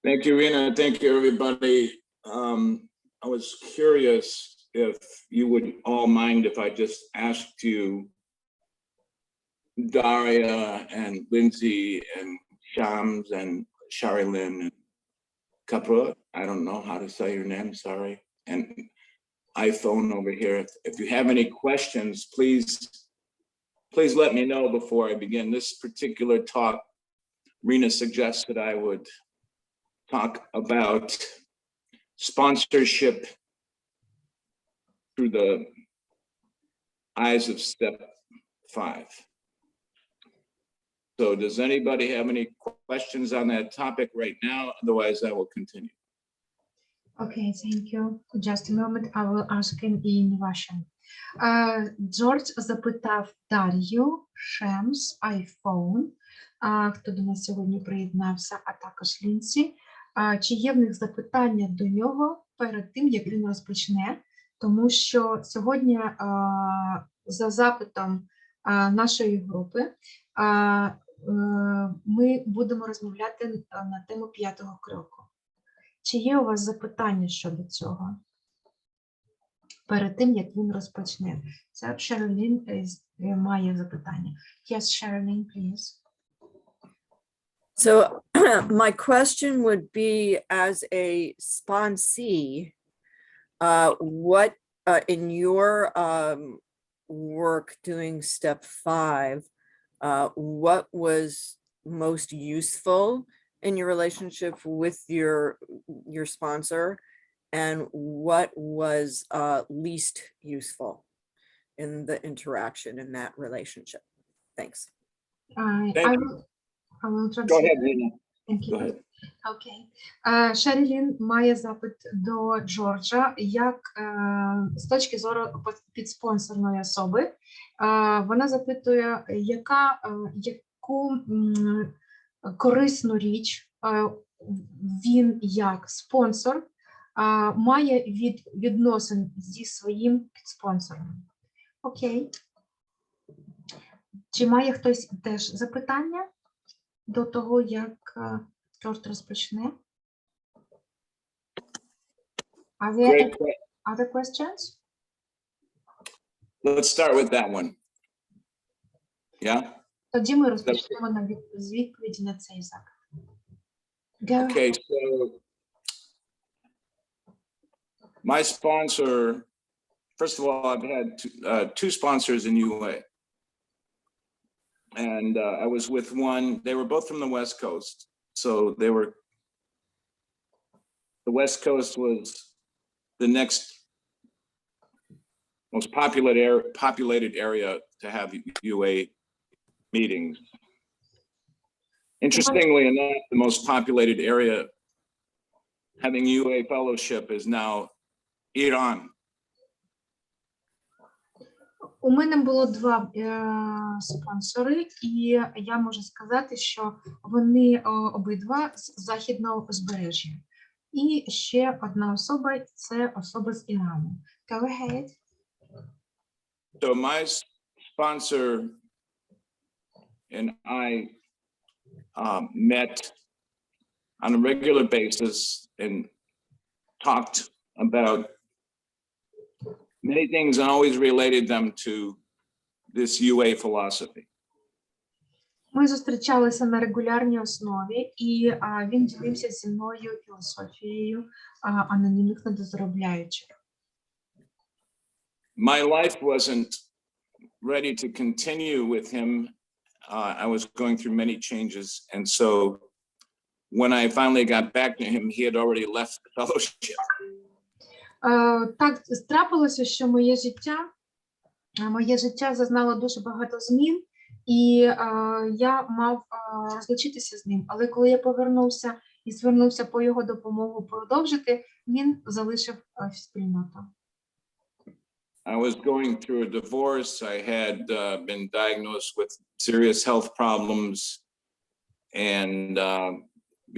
Thank you, Rena. Thank you, everybody. I was curious if you would all mind if I just asked you, Daria and Lindsay and Shams and Sharilyn and Kapra, I don't know how to say your name, sorry, and iPhone over here. If you have any questions, please let me know before I begin. This particular talk, Rena suggested I would talk about sponsorship through the eyes of step 5. So does anybody have any questions on that topic right now? Otherwise, I will continue. Okay, thank you. Just a moment, I will ask him in Russian. Джордж запитав Дар'ю, Шемс, iPhone, хто до нас сьогодні приєднався, а також Лінсі, чи є в них запитання до нього перед тим, як він розпочне, тому що сьогодні за запитом нашої групи ми будемо розмовляти на тему 5-го кроку. Чи є у вас запитання щодо цього? Перед тим, як він розпочне. Це Шерлін має запитання. Yes, Sherilyn, please. So my question would be, as a sponsee, what in your work doing step 5, what was most useful in your relationship with your sponsor, and what was least useful in the interaction in that relationship? Thanks. I will translate. Go ahead, Rena. Thank you. Go ahead. Okay. Шерлін має запит до Джорджа, як з точки зору підспонсорної особи. Вона запитує, яку корисну річ він як спонсор має від відносин зі своїм підспонсором. Окей. Чи має хтось теж запитання до того, як Джордж розпочне? Are there other questions? Let's start with that one. Yeah? Тоді ми розпочнемо з відповіді на цей запит. Okay, so my sponsor, first of all, I've had two sponsors in UA. And I was with one, they were both from the West Coast. So the West Coast was the next most populated area to have UA meetings. Interestingly enough, the most populated area having UA fellowship is now Iran. У мене було 2 спонсори, і я можу сказати, що вони обидва з західного узбережжя. І ще одна особа – це особа з Ірану. Go ahead. So my sponsor and I met on a regular basis and talked about many things and always related them to this UA philosophy. Ми зустрічалися на регулярній основі, і він ділився зі мною філософією анонімних недозаробляючих. My life wasn't ready to continue with him. I was going through many changes, and so when I finally got back to him, he had already left the fellowship. Так трапилося, що моє життя зазнало дуже багато змін, і я мав розлучитися з ним. Але коли я повернувся і звернувся по його допомогу продовжити, він залишив спільноту. I was going through a divorce. I had been diagnosed with serious health problems, and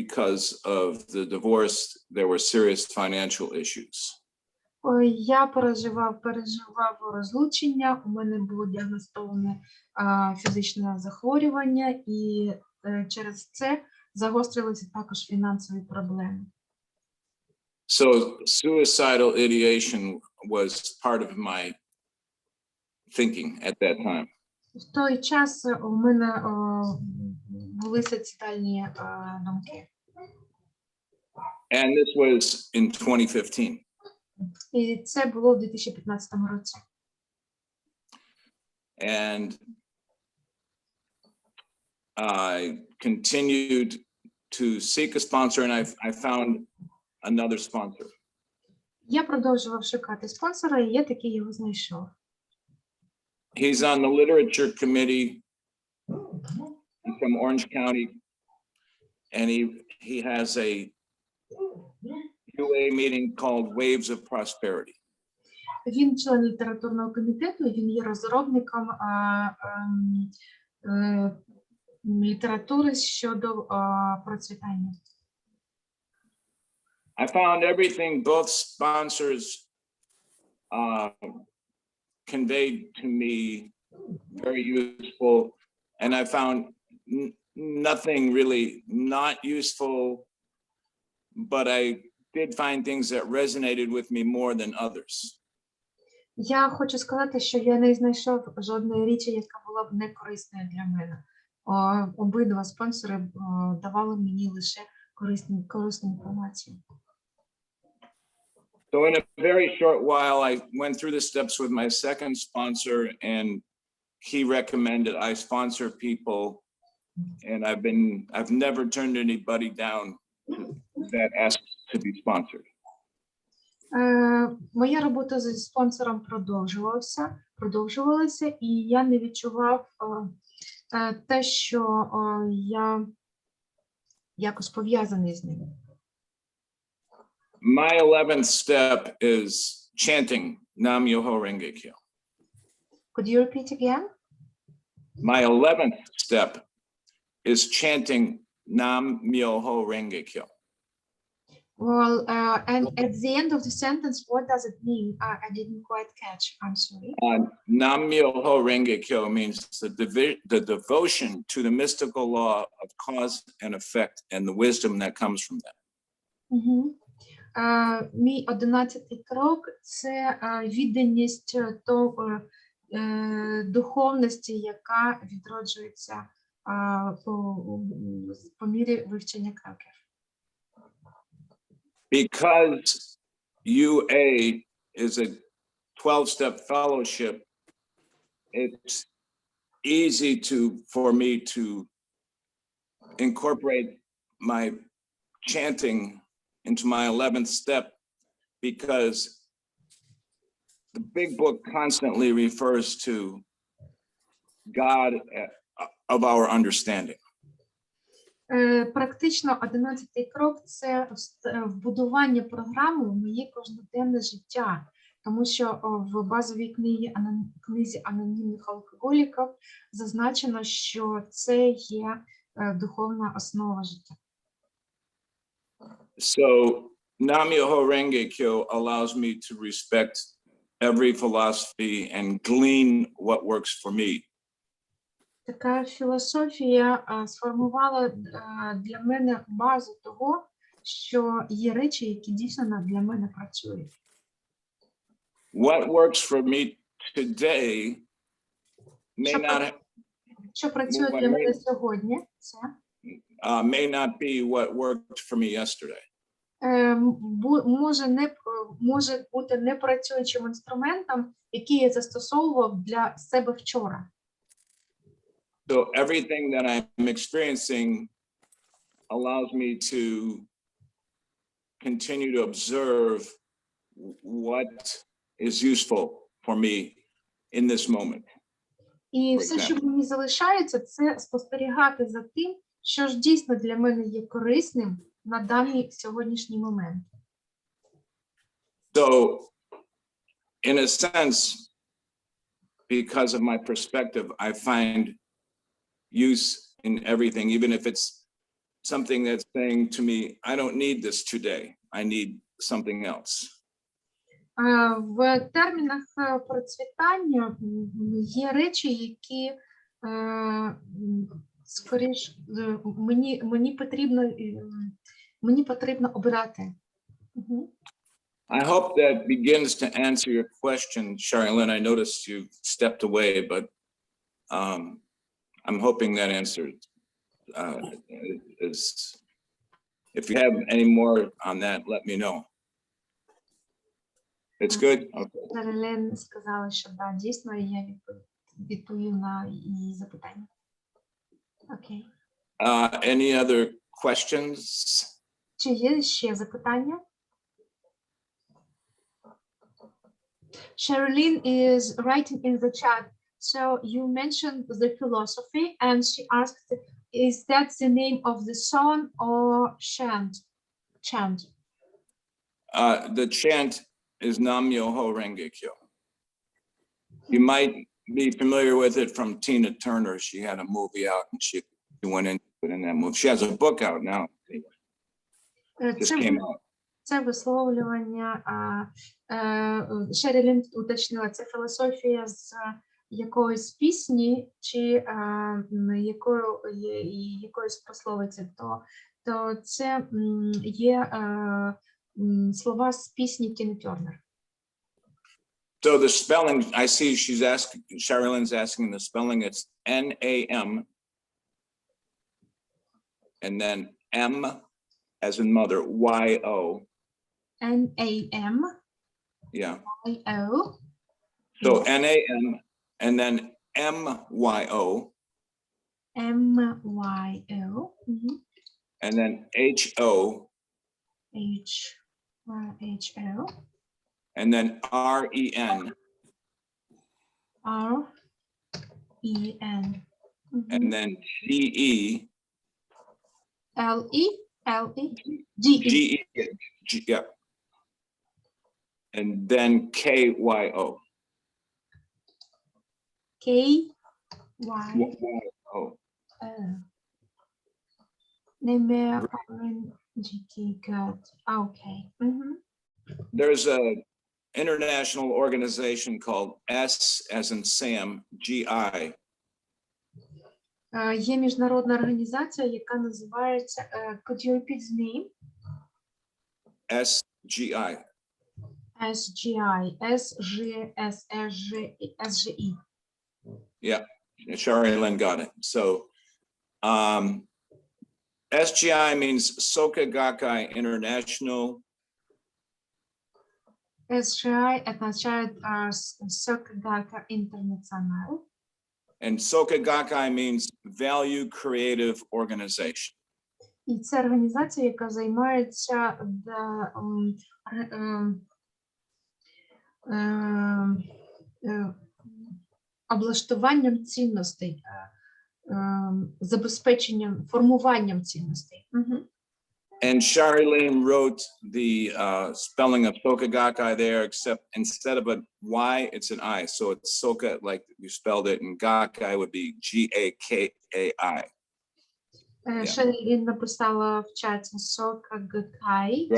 because of the divorce, there were serious financial issues. Я переживав розлучення, у мене було діагностоване фізичне захворювання, і через це загострилися також фінансові проблеми. So suicidal ideation was part of my thinking at that time. В той час у мене були суїцидальні думки. And this was in 2015. І це було в 2015 році. And I continued to seek a sponsor, and I found another sponsor. Я продовжував шукати спонсора, і я таки його знайшов. He's on the literature committee. He's from Orange County, and he has a UA meeting called Waves of Prosperity. Він член літературного комітету, він є розробником літератури щодо процвітання. I found everything both sponsors conveyed to me very useful, and I found nothing really not useful, but I did find things that resonated with me more than others. Я хочу сказати, що я не знайшов жодної речі, яка була б не корисною для мене. Обидва спонсори давали мені лише корисну інформацію. So in a very short while, I went through the steps with my second sponsor, and he recommended I sponsor people, and I've never turned anybody down that asked to be sponsored. Моя робота зі спонсором продовжувалася, і я не відчував те, що я якось пов'язаний з ним. My 11th step is chanting Nam Myoho Renge Kyo. Could you repeat again? My 11th step is chanting Nam Myoho Renge Kyo. Well, and at the end of the sentence, what does it mean? I didn't quite catch. I'm sorry. Nam Myoho Renge Kyo means the devotion to the mystical law of cause and effect and the wisdom that comes from that. Мій 11-й крок – це відданість духовності, яка відроджується по мірі вивчення кроків. Because UA is a 12-step fellowship, it's easy for me to incorporate my chanting into my 11th step, because the big book constantly refers to God of our understanding. Практично 11-й крок – це вбудування програми в моє кожноденне життя, тому що в базовій книзі анонімних алкоголіків зазначено, що це є духовна основа життя. So Nam Myoho Renge Kyo allows me to respect every philosophy and glean what works for me. Така філософія сформувала для мене базу того, що є речі, які дійсно для мене працюють. What works for me today may not Що працює для мене сьогодні, це may not be what worked for me yesterday. Може бути непрацюючим інструментом, який я застосовував для себе вчора. So everything that I'm experiencing allows me to continue to observe what is useful for me in this moment. І все, що мені залишається, це спостерігати за тим, що ж дійсно для мене є корисним на даний сьогоднішній момент. So, in a sense, because of my perspective, I find use in everything, even if it's something that's saying to me, I don't need this today, I need something else. В термінах процвітання є речі, які скоріш, мені потрібно обрати. Мгм. I hope that begins to answer your question, Sharilyn. I noticed you stepped away, but I'm hoping that answered. Is if you have any more on that, let me know. It's good. Okay. Шарлен сказала, що да, дійсно, і я відповім на її запитання. Окей. Any other questions? Чи є ще запитання? Sherilyn is writing in the chat. So you mentioned the philosophy and she asked, is that the name of the song or chant? The chant is Nam Myoho Renge Kyo. You might be familiar with it from Tina Turner. She had a movie out and she went into it in that movie. She has a book out now. Just came out. Це висловлювання, Шерілін уточнила, це філософія з якоїсь пісні чи якоїсь пословиці, то це є слова з пісні Тіни Тернер. So the spelling, I see she's asking, Sherilyn's asking the spelling, it's N-A-M and then M as in mother, Y-O. N-A-M. Yeah. Y-O. So N-A-M and then M-Y-O. M-Y-O. And then H-O. H-O. And then R-E-N. R-E-N. And then G-E. L-E. L-E. G-E. G-E. Yeah. And then K-Y-O. K-Y-O. Good. Okay. There's a international organization called S as in Sam, G-I. Є міжнародна організація, яка називається, could you repeat the name? S-G-I. SGI, S-G-S-S-G-E. Yeah, Sherilyn got it. So SGI means Soka Gakkai International. SGI означает Soka Gakkai International. And Soka Gakkai means Value Creative Organization. І це організація, яка займається облаштуванням цінностей, забезпеченням, формуванням цінностей. And Sherilyn wrote the spelling of Soka Gakkai there, except instead of a Y, it's an I. So it's Soka, like you spelled it, and Gakkai would be G-A-K-A-I. Шерілін написала в чаті Soka Gakkai,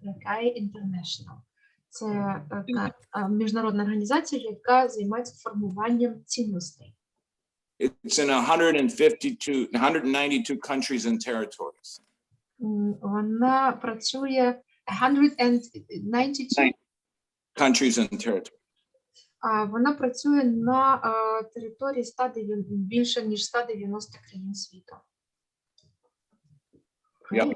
Gakkai International. Це міжнародна організація, яка займається формуванням цінностей. It's in 192 countries and territories. Вона працює 192 countries and territories. Вона працює на території більше ніж 190 країн світу. Yep.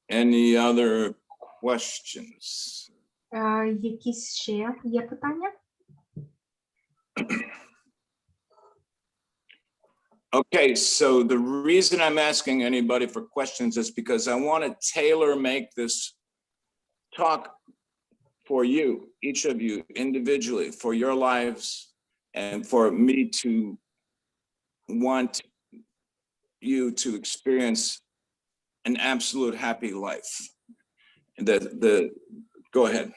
Any other questions? Якісь ще є питання? Okay, so the reason I'm asking anybody for questions is because I want to tailor make this talk for you, each of you individually, for your lives, and for me to want you to experience an absolute happy life. Go ahead.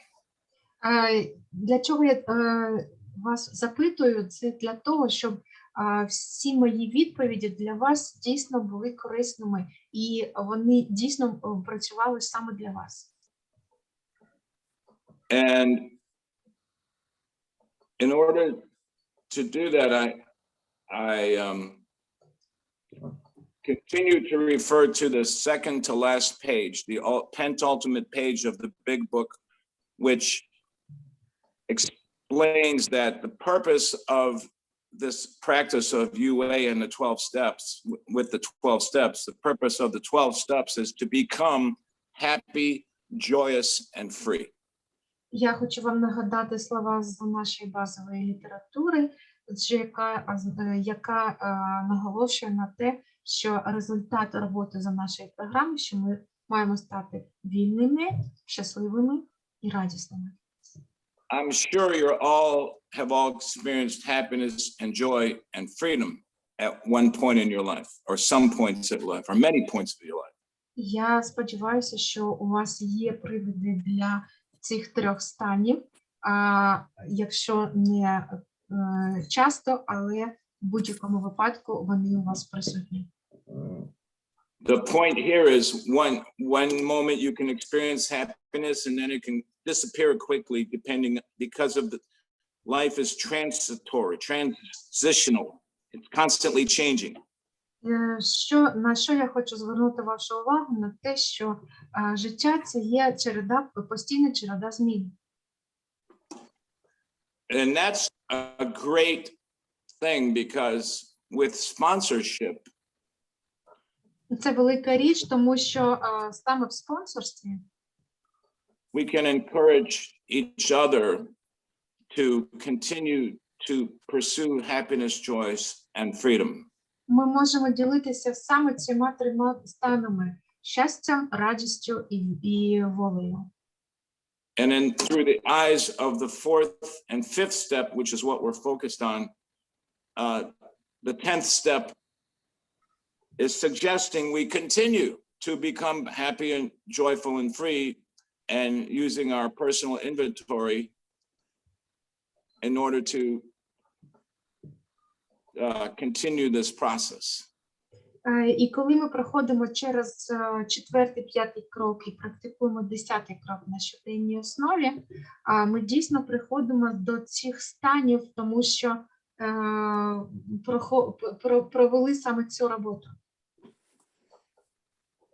Для чого я вас запитую? Це для того, щоб всі мої відповіді для вас дійсно були корисними і вони дійсно працювали саме для вас. And in order to do that, continue to refer to the second to last page, the penultimate page of the big book, which explains that the purpose of this practice of UA and the 12 steps, with the 12 steps, the purpose of the 12 steps is to become happy, joyous, and free. Я хочу вам нагадати слова з нашої базової літератури, яка наголошує на те, що результат роботи за нашою програмою, що ми маємо стати вільними, щасливими і радісними. I'm sure have all experienced happiness and joy and freedom at one point in your life, or some points of your life, or many points of your life. Я сподіваюся, що у вас є приводи для цих трьох станів, якщо не часто, але в будь-якому випадку вони у вас присутні. The point here is one moment you can experience happiness and then it can disappear quickly because of the life is transitory, transitional. It's constantly changing. На що я хочу звернути вашу увагу на те, що життя це є постійна череда змін. And that's a great thing because with sponsorship, Це велика річ, тому що саме в спонсорстві we can encourage each other to continue to pursue happiness, joy, and freedom. ми можемо ділитися саме цими трьома станами: щастям, радістю і волею. And then through the eyes of the fourth and fifth step, which is what we're focused on, the 10th step is suggesting we continue to become happy and joyful and free, and using our personal inventory in order to continue this process. І коли ми проходимо через четвертий, п'ятий крок і практикуємо 10-й крок на щоденній основі, ми дійсно приходимо до цих станів, тому що провели саме цю роботу.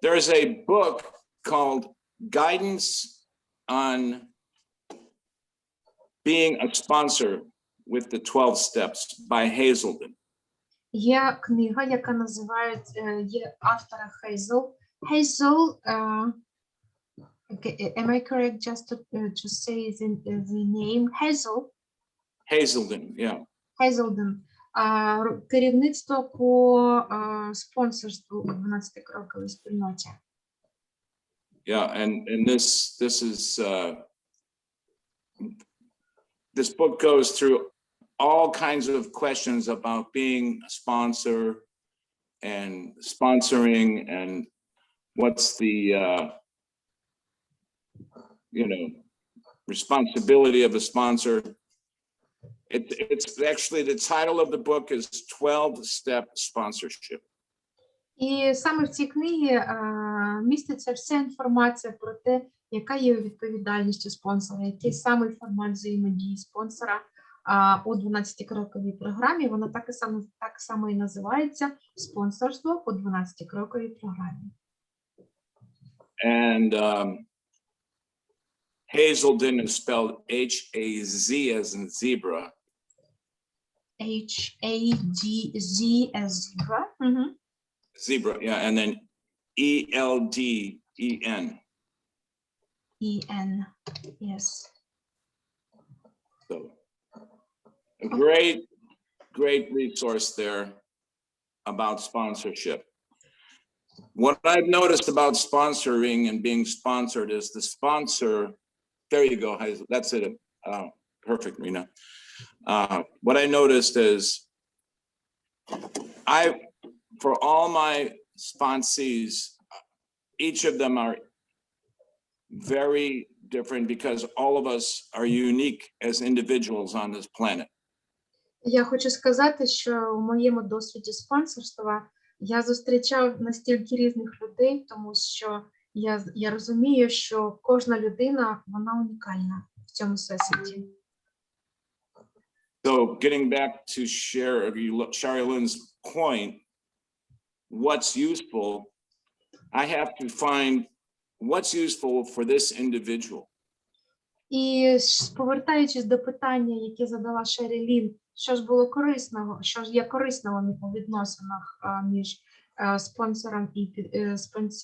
There is a book called Guidance on Being a Sponsor with the 12 Steps by Hazelden. Є книга, яка називається, є автора Хейзел. Хейзел, am I correct just to say the name? Hazel? Hazelden, yeah. Хейзелден. Керівництво по спонсорству у 12-кроковій спільноті. Yeah, and this book goes through all kinds of questions about being a sponsor and sponsoring and what's the responsibility of a sponsor. It's actually, the title of the book is 12-Step Sponsorship. І саме в цій книгі міститься вся інформація про те, яка є відповідальність спонсора, який саме формат взаємодії спонсора у 12-кроковій програмі. Вона так само і називається «Спонсорство у 12-кроковій програмі». And Hazelden is spelled H-A-Z as in zebra. H-A-D-Z as zebra. Zebra, yeah, and then E-L-D-E-N. E-N, yes. So a great resource there about sponsorship. What I've noticed about sponsoring and being sponsored is the sponsor, there you go, that's it, perfect, Rena. What I noticed is for all my sponsees, each of them are very different because all of us are unique as individuals on this planet. Я хочу сказати, що у моєму досвіді спонсорства я зустрічав настільки різних людей, тому що я розумію, що кожна людина, вона унікальна в цьому всесвіті. So getting back to Shari Lynn's point, what's useful, I have to find what's useful for this individual. І повертаючись до питання, яке задала Шері Лін, що ж було корисного, що ж є корисного у відносинах між спонсором і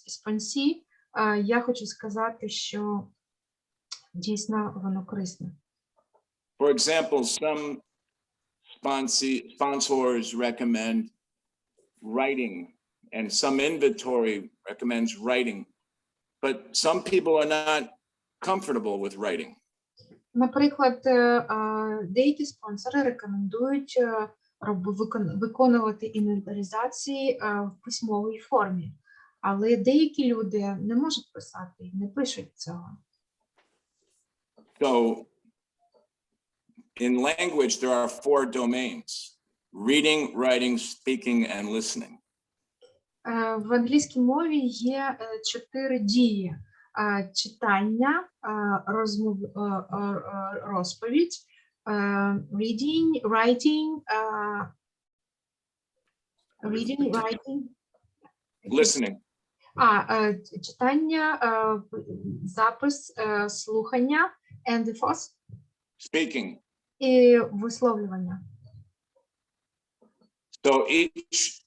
спонсі, я хочу сказати, що дійсно воно корисне. For example, some sponsors recommend writing, and some inventory recommends writing, but some people are not comfortable with writing. Наприклад, деякі спонсори рекомендують виконувати інвентаризації в письмовій формі, але деякі люди не можуть писати, не пишуть цього. So in language, there are 4 domains: reading, writing, speaking, and listening. В англійській мові є 4 дії: читання, розповідь, reading, writing, Listening. Читання, запис, слухання, and the fourth, Speaking. і висловлювання. So each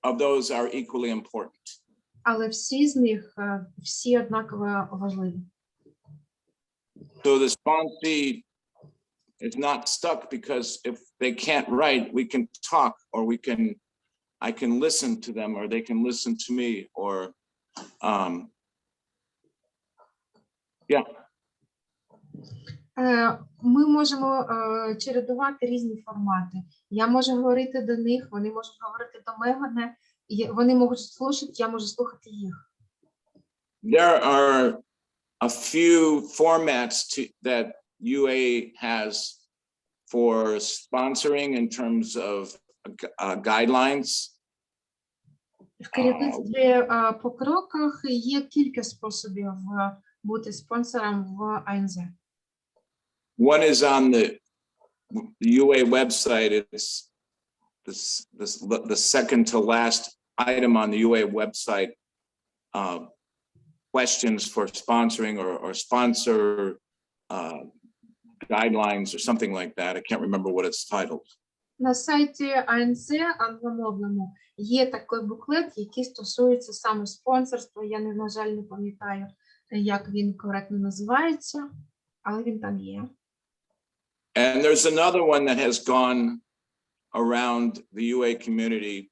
of those are equally important. Але всі з них, всі однаково важливі. So the sponsee is not stuck, because if they can't write, we can talk, or I can listen to them, or they can listen to me, or yeah. Ми можемо чередувати різні формати. Я можу говорити до них, вони можуть говорити до мене, вони можуть слухати, я можу слухати їх. There are a few formats that UA has for sponsoring in terms of guidelines. В керівництві по кроках є кілька способів бути спонсором в АНЗ. One is on the UA website. It's the second to last item on the UA website. Questions for sponsoring, or sponsor guidelines, or something like that. I can't remember what it's titled. На сайті АНЗ англомовному є такий буклет, який стосується саме спонсорства. Я, на жаль, не пам'ятаю, як він коректно називається, але він там є. And there's another one that has gone around the UA community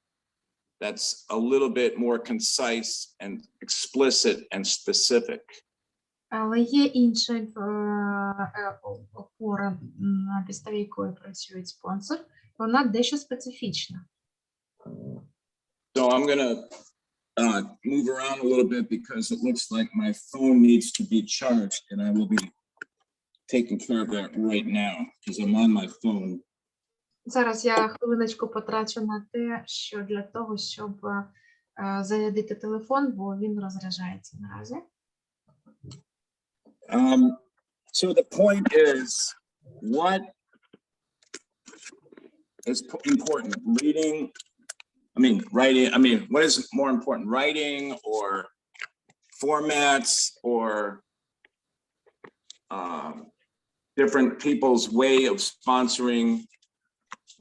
that's a little bit more concise and explicit and specific. Але є інша опора, на підставі якої працює спонсор, вона дещо специфічна. So I'm gonna move around a little bit, because it looks like my phone needs to be charged, and I will be taking care of that right now, because I'm on my phone. Зараз я хвилиночку потрачу на те, що для того, щоб зарядити телефон, бо він розряджається наразі. So the point is, what is important? Writing, what is more important, writing, or formats, or different people's way of sponsoring?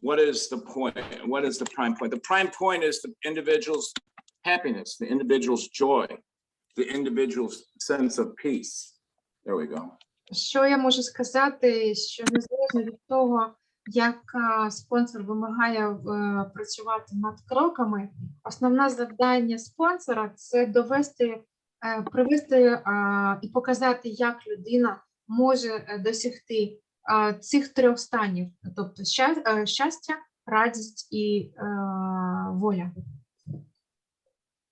What is the point? What is the prime point? The prime point is the individual's happiness, the individual's joy, the individual's sense of peace. There we go. Що я можу сказати, що незалежно від того, як спонсор вимагає працювати над кроками, основне завдання спонсора – це привести і показати, як людина може досягти цих 3 станів, тобто щастя, радість і воля.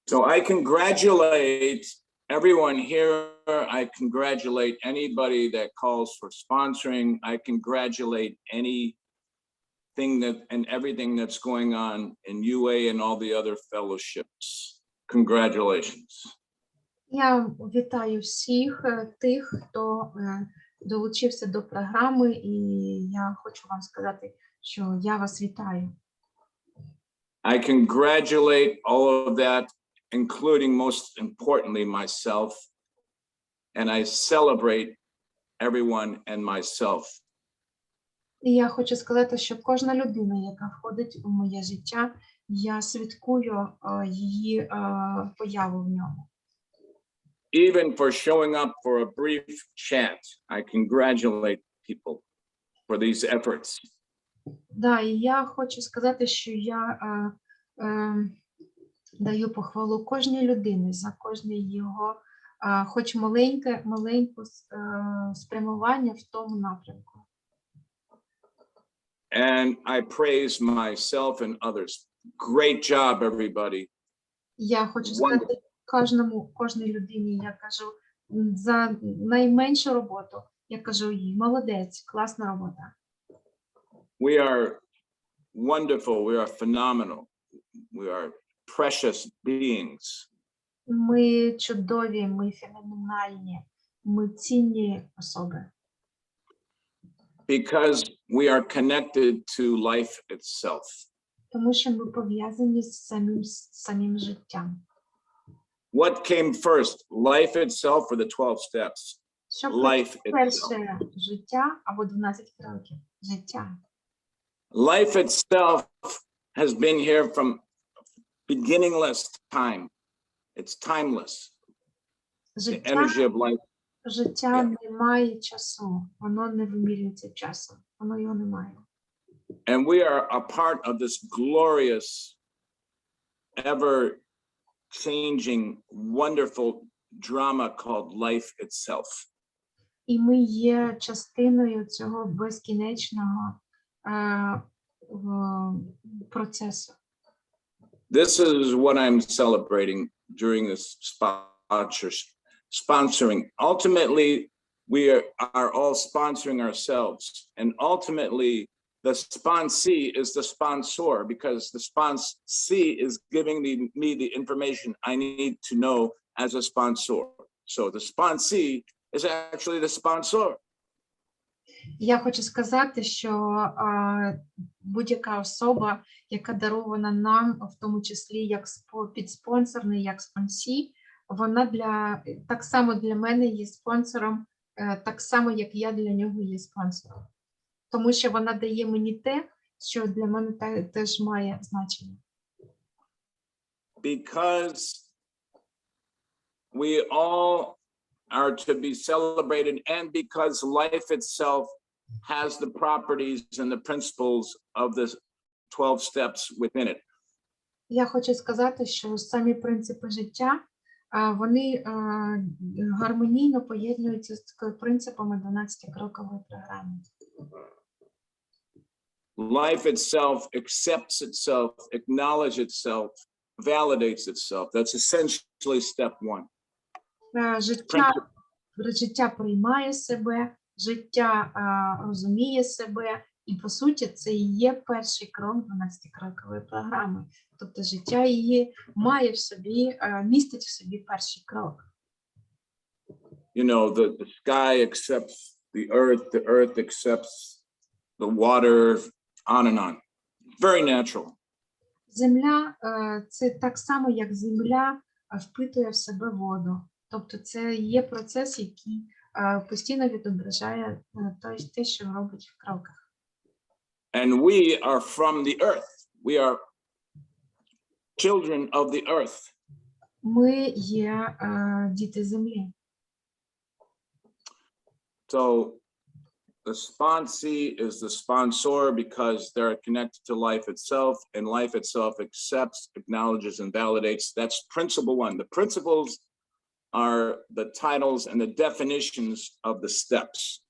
So I congratulate everyone here. I congratulate anybody that calls for sponsoring. I congratulate anything and everything that's going on in UA and all the other fellowships. Congratulations. Я вітаю всіх тих, хто долучився до програми, і я хочу вам сказати, що я вас вітаю. I congratulate all of that, including most importantly myself, and I celebrate everyone and myself. І я хочу сказати, що кожна людина, яка входить у моє життя, я святкую її появу в ньому. Even for showing up for a brief chat, I congratulate people for these efforts. Да, і я хочу сказати, що я даю похвалу кожній людині за кожне його, хоч маленьке спрямування в тому напрямку. And I praise myself and others. Great job, everybody. Я хочу сказати кожній людині, я кажу, за найменшу роботу, я кажу їй, молодець, класна робота. We are wonderful. We are phenomenal. We are precious beings. Ми чудові, ми феноменальні, ми цінні особи. Because we are connected to life itself. Тому що ми пов'язані з самим життям. What came first, life itself or the 12 steps? Що Life itself. перше, життя або 12 кроків? Життя. Life itself has been here from beginningless time. It's timeless. The energy of life. Життя не має часу, воно не вимірюється часом, воно його не має. And we are a part of this glorious, ever-changing, wonderful drama called life itself. І ми є частиною цього безкінечного процесу. This is what I'm celebrating during this sponsoring. Ultimately, we are all sponsoring ourselves. And ultimately, the sponsee is the sponsor because the sponsee is giving me the information I need to know as a sponsor. So the sponsee is actually the sponsor. Я хочу сказати, що будь-яка особа, яка дарована нам, в тому числі як підспонсорний, як спонсі, вона так само для мене є спонсором, так само, як я для нього є спонсором. Тому що вона дає мені те, що для мене теж має значення. Because we all are to be celebrated and because life itself has the properties and the principles of the 12 steps within it. Я хочу сказати, що самі принципи життя, вони гармонійно поєднуються з принципами 12-крокової програми. Life itself accepts itself, acknowledges itself, validates itself. That's essentially step one. Життя приймає себе, життя розуміє себе, і, по суті, це і є перший крок 12-крокової програми. Тобто життя її має в собі, містить в собі перший крок. You know, the sky accepts the earth accepts the water, on and on. Very natural. Земля – це так само, як земля впитує в себе воду. Тобто це є процес, який постійно відображає те, що робить в кроках. And we are from the earth. We are children of the earth. Ми є діти землі. So the sponsee is the sponsor because they're connected to life itself, and life itself accepts, acknowledges, and validates. That's principle one. The principles are the titles and the definitions of the steps.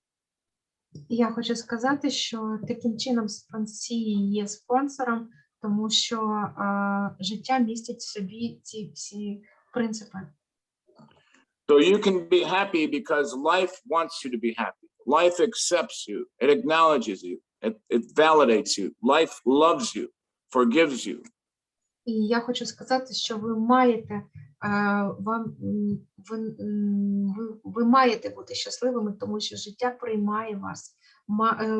Я хочу сказати, що таким чином спонсій є спонсором, тому що життя містить в собі ці всі принципи. So you can be happy because life wants you to be happy. Life accepts you. It acknowledges you. It validates you. Life loves you, forgives you. І я хочу сказати, що ви маєте, ви маєте бути щасливими, тому що життя приймає вас.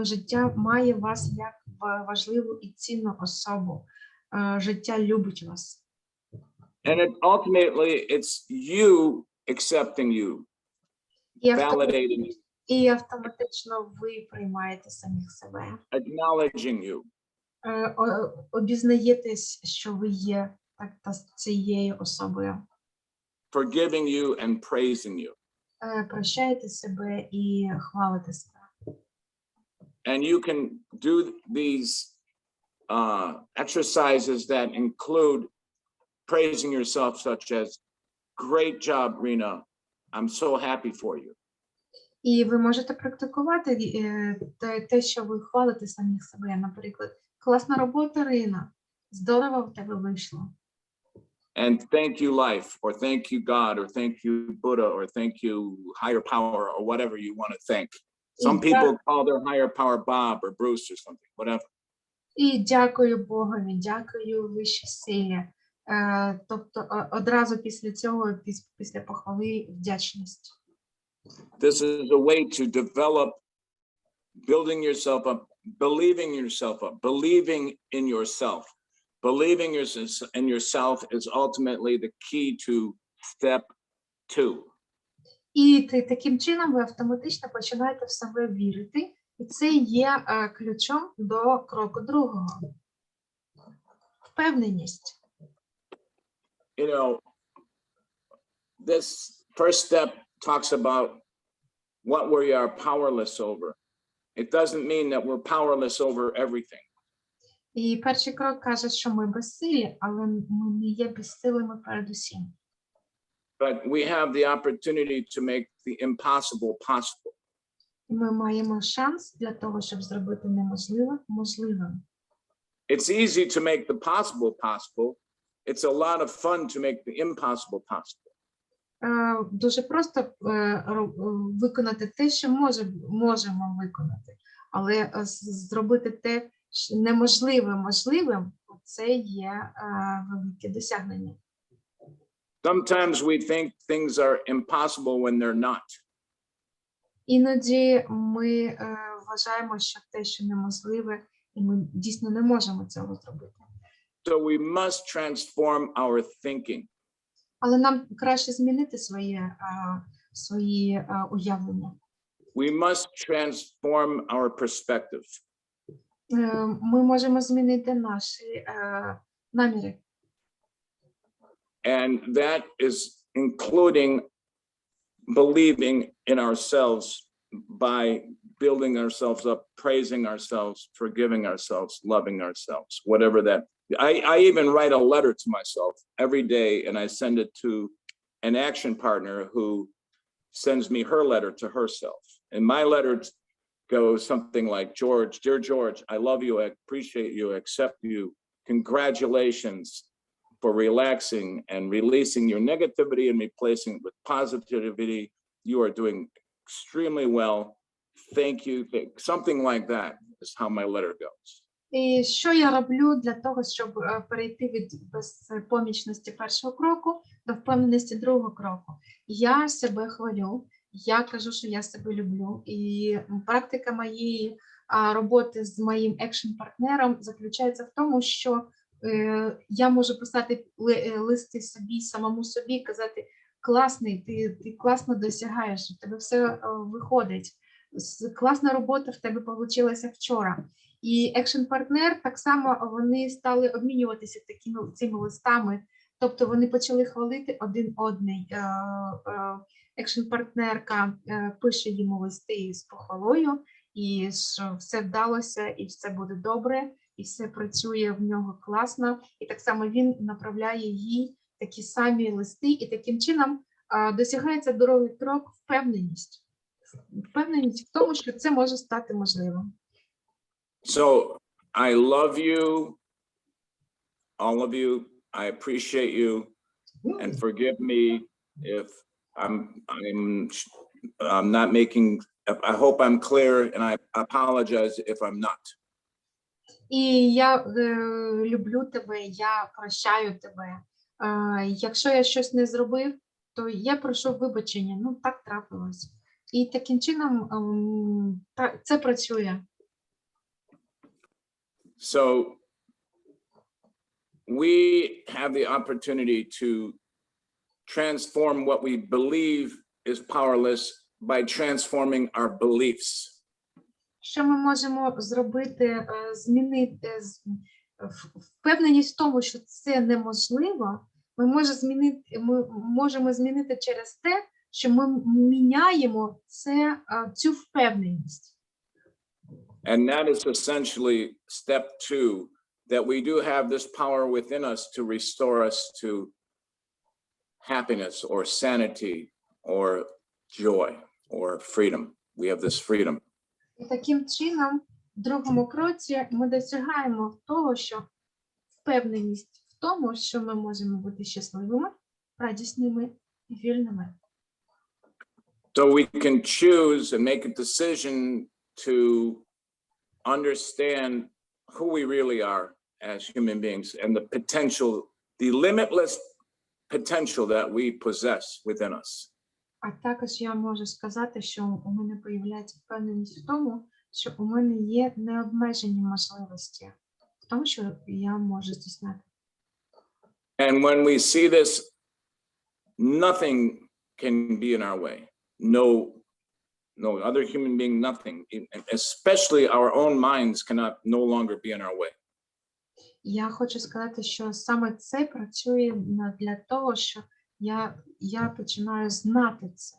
Життя має вас як важливу і цінну особу. життя любить вас. And ultimately, it's you accepting you, validating you, І автоматично ви приймаєте самих себе. acknowledging you. Обізнаєтесь, що ви є цією особою. Forgiving you and praising you. Прощаєте себе і хвалите себе. And you can do these exercises that include praising yourself, such as, great job, Rena. I'm so happy for you. І ви можете практикувати те, що ви хвалите самих себе. Наприклад, класна робота, Рина. Здорово в тебе вийшло. And thank you, life, or thank you, God, or thank you, Buddha, or thank you, higher power, or whatever you want to thank. Some people call their higher power Bob or Bruce or something, whatever. І дякую Богові, дякую вищій силі. Тобто одразу після цього, після похвали, вдячність. This is a way to develop building yourself up, believing yourself up, believing in yourself. Believing in yourself is ultimately the key to step 2. І таким чином ви автоматично починаєте в себе вірити, і це є ключом до кроку другого. Впевненість. You know, this first step talks about what we are powerless over. It doesn't mean that we're powerless over everything. І перший крок каже, що ми безсилі, але ми не є безсилими перед усім. But we have the opportunity to make the impossible possible. Ми маємо шанс для того, щоб зробити неможливе можливим. It's easy to make the possible possible. It's a lot of fun to make the impossible possible. Дуже просто виконати те, що можемо виконати, але зробити те, що неможливе можливим, це є велике досягнення. Sometimes we think things are impossible when they're not. Іноді ми вважаємо, що те, що неможливе, і ми дійсно не можемо цього зробити. So we must transform our thinking. Але нам краще змінити свої уявлення. We must transform our perspective. Ми можемо змінити наші наміри. And that is including believing in ourselves by building ourselves up, praising ourselves, forgiving ourselves, loving ourselves, whatever that. I even write a letter to myself every day, and I send it to an action partner who sends me her letter to herself. And my letter goes something like, George, dear George, I love you, I appreciate you, I accept you. Congratulations for relaxing and releasing your negativity and replacing it with positivity. You are doing extremely well. Thank you. Something like that is how my letter goes. І що я роблю для того, щоб перейти від безпомічності першого кроку до впевненості другого кроку? Я себе хвалю, я кажу, що я себе люблю. І практика моєї роботи з моїм екшн-партнером заключається в тому, що я можу писати листи собі, самому собі, казати, класний, ти класно досягаєш, у тебе все виходить, класна робота в тебе вийшла вчора. І екшн-партнер, так само вони стали обмінюватися цими листами, тобто вони почали хвалити один одний. Екшн-партнерка пише йому листи з похвалою, і що все вдалося, і все буде добре, і все працює в нього класно. І так само він направляє їй такі самі листи, і таким чином досягається другий крок – впевненість. Впевненість в тому, що це може стати можливим. So I love you, all of you. I appreciate you, and forgive me if I'm not making. I hope I'm clear, and I apologize if I'm not. І я люблю тебе, я прощаю тебе. Якщо я щось не зробив, то я прошу вибачення. Ну, так трапилось. І таким чином це працює. So we have the opportunity to transform what we believe is powerless by transforming our beliefs. Що ми можемо зробити, впевненість в тому, що це неможливо, ми можемо змінити через те, що ми міняємо цю впевненість. And that is essentially step 2, that we do have this power within us to restore us to happiness or sanity or joy or freedom. We have this freedom. І таким чином, в другому кроці ми досягаємо того, що впевненість в тому, що ми можемо бути щасливими, радісними і вільними. So we can choose and make a decision to understand who we really are as human beings and the potential, the limitless potential that we possess within us. А також я можу сказати, що у мене появляється впевненість в тому, що у мене є необмежені можливості в тому, що я можу здійснити. And when we see this, nothing can be in our way. No other human being, nothing, especially our own minds cannot no longer be in our way. Я хочу сказати, що саме це працює для того, що я починаю знати це.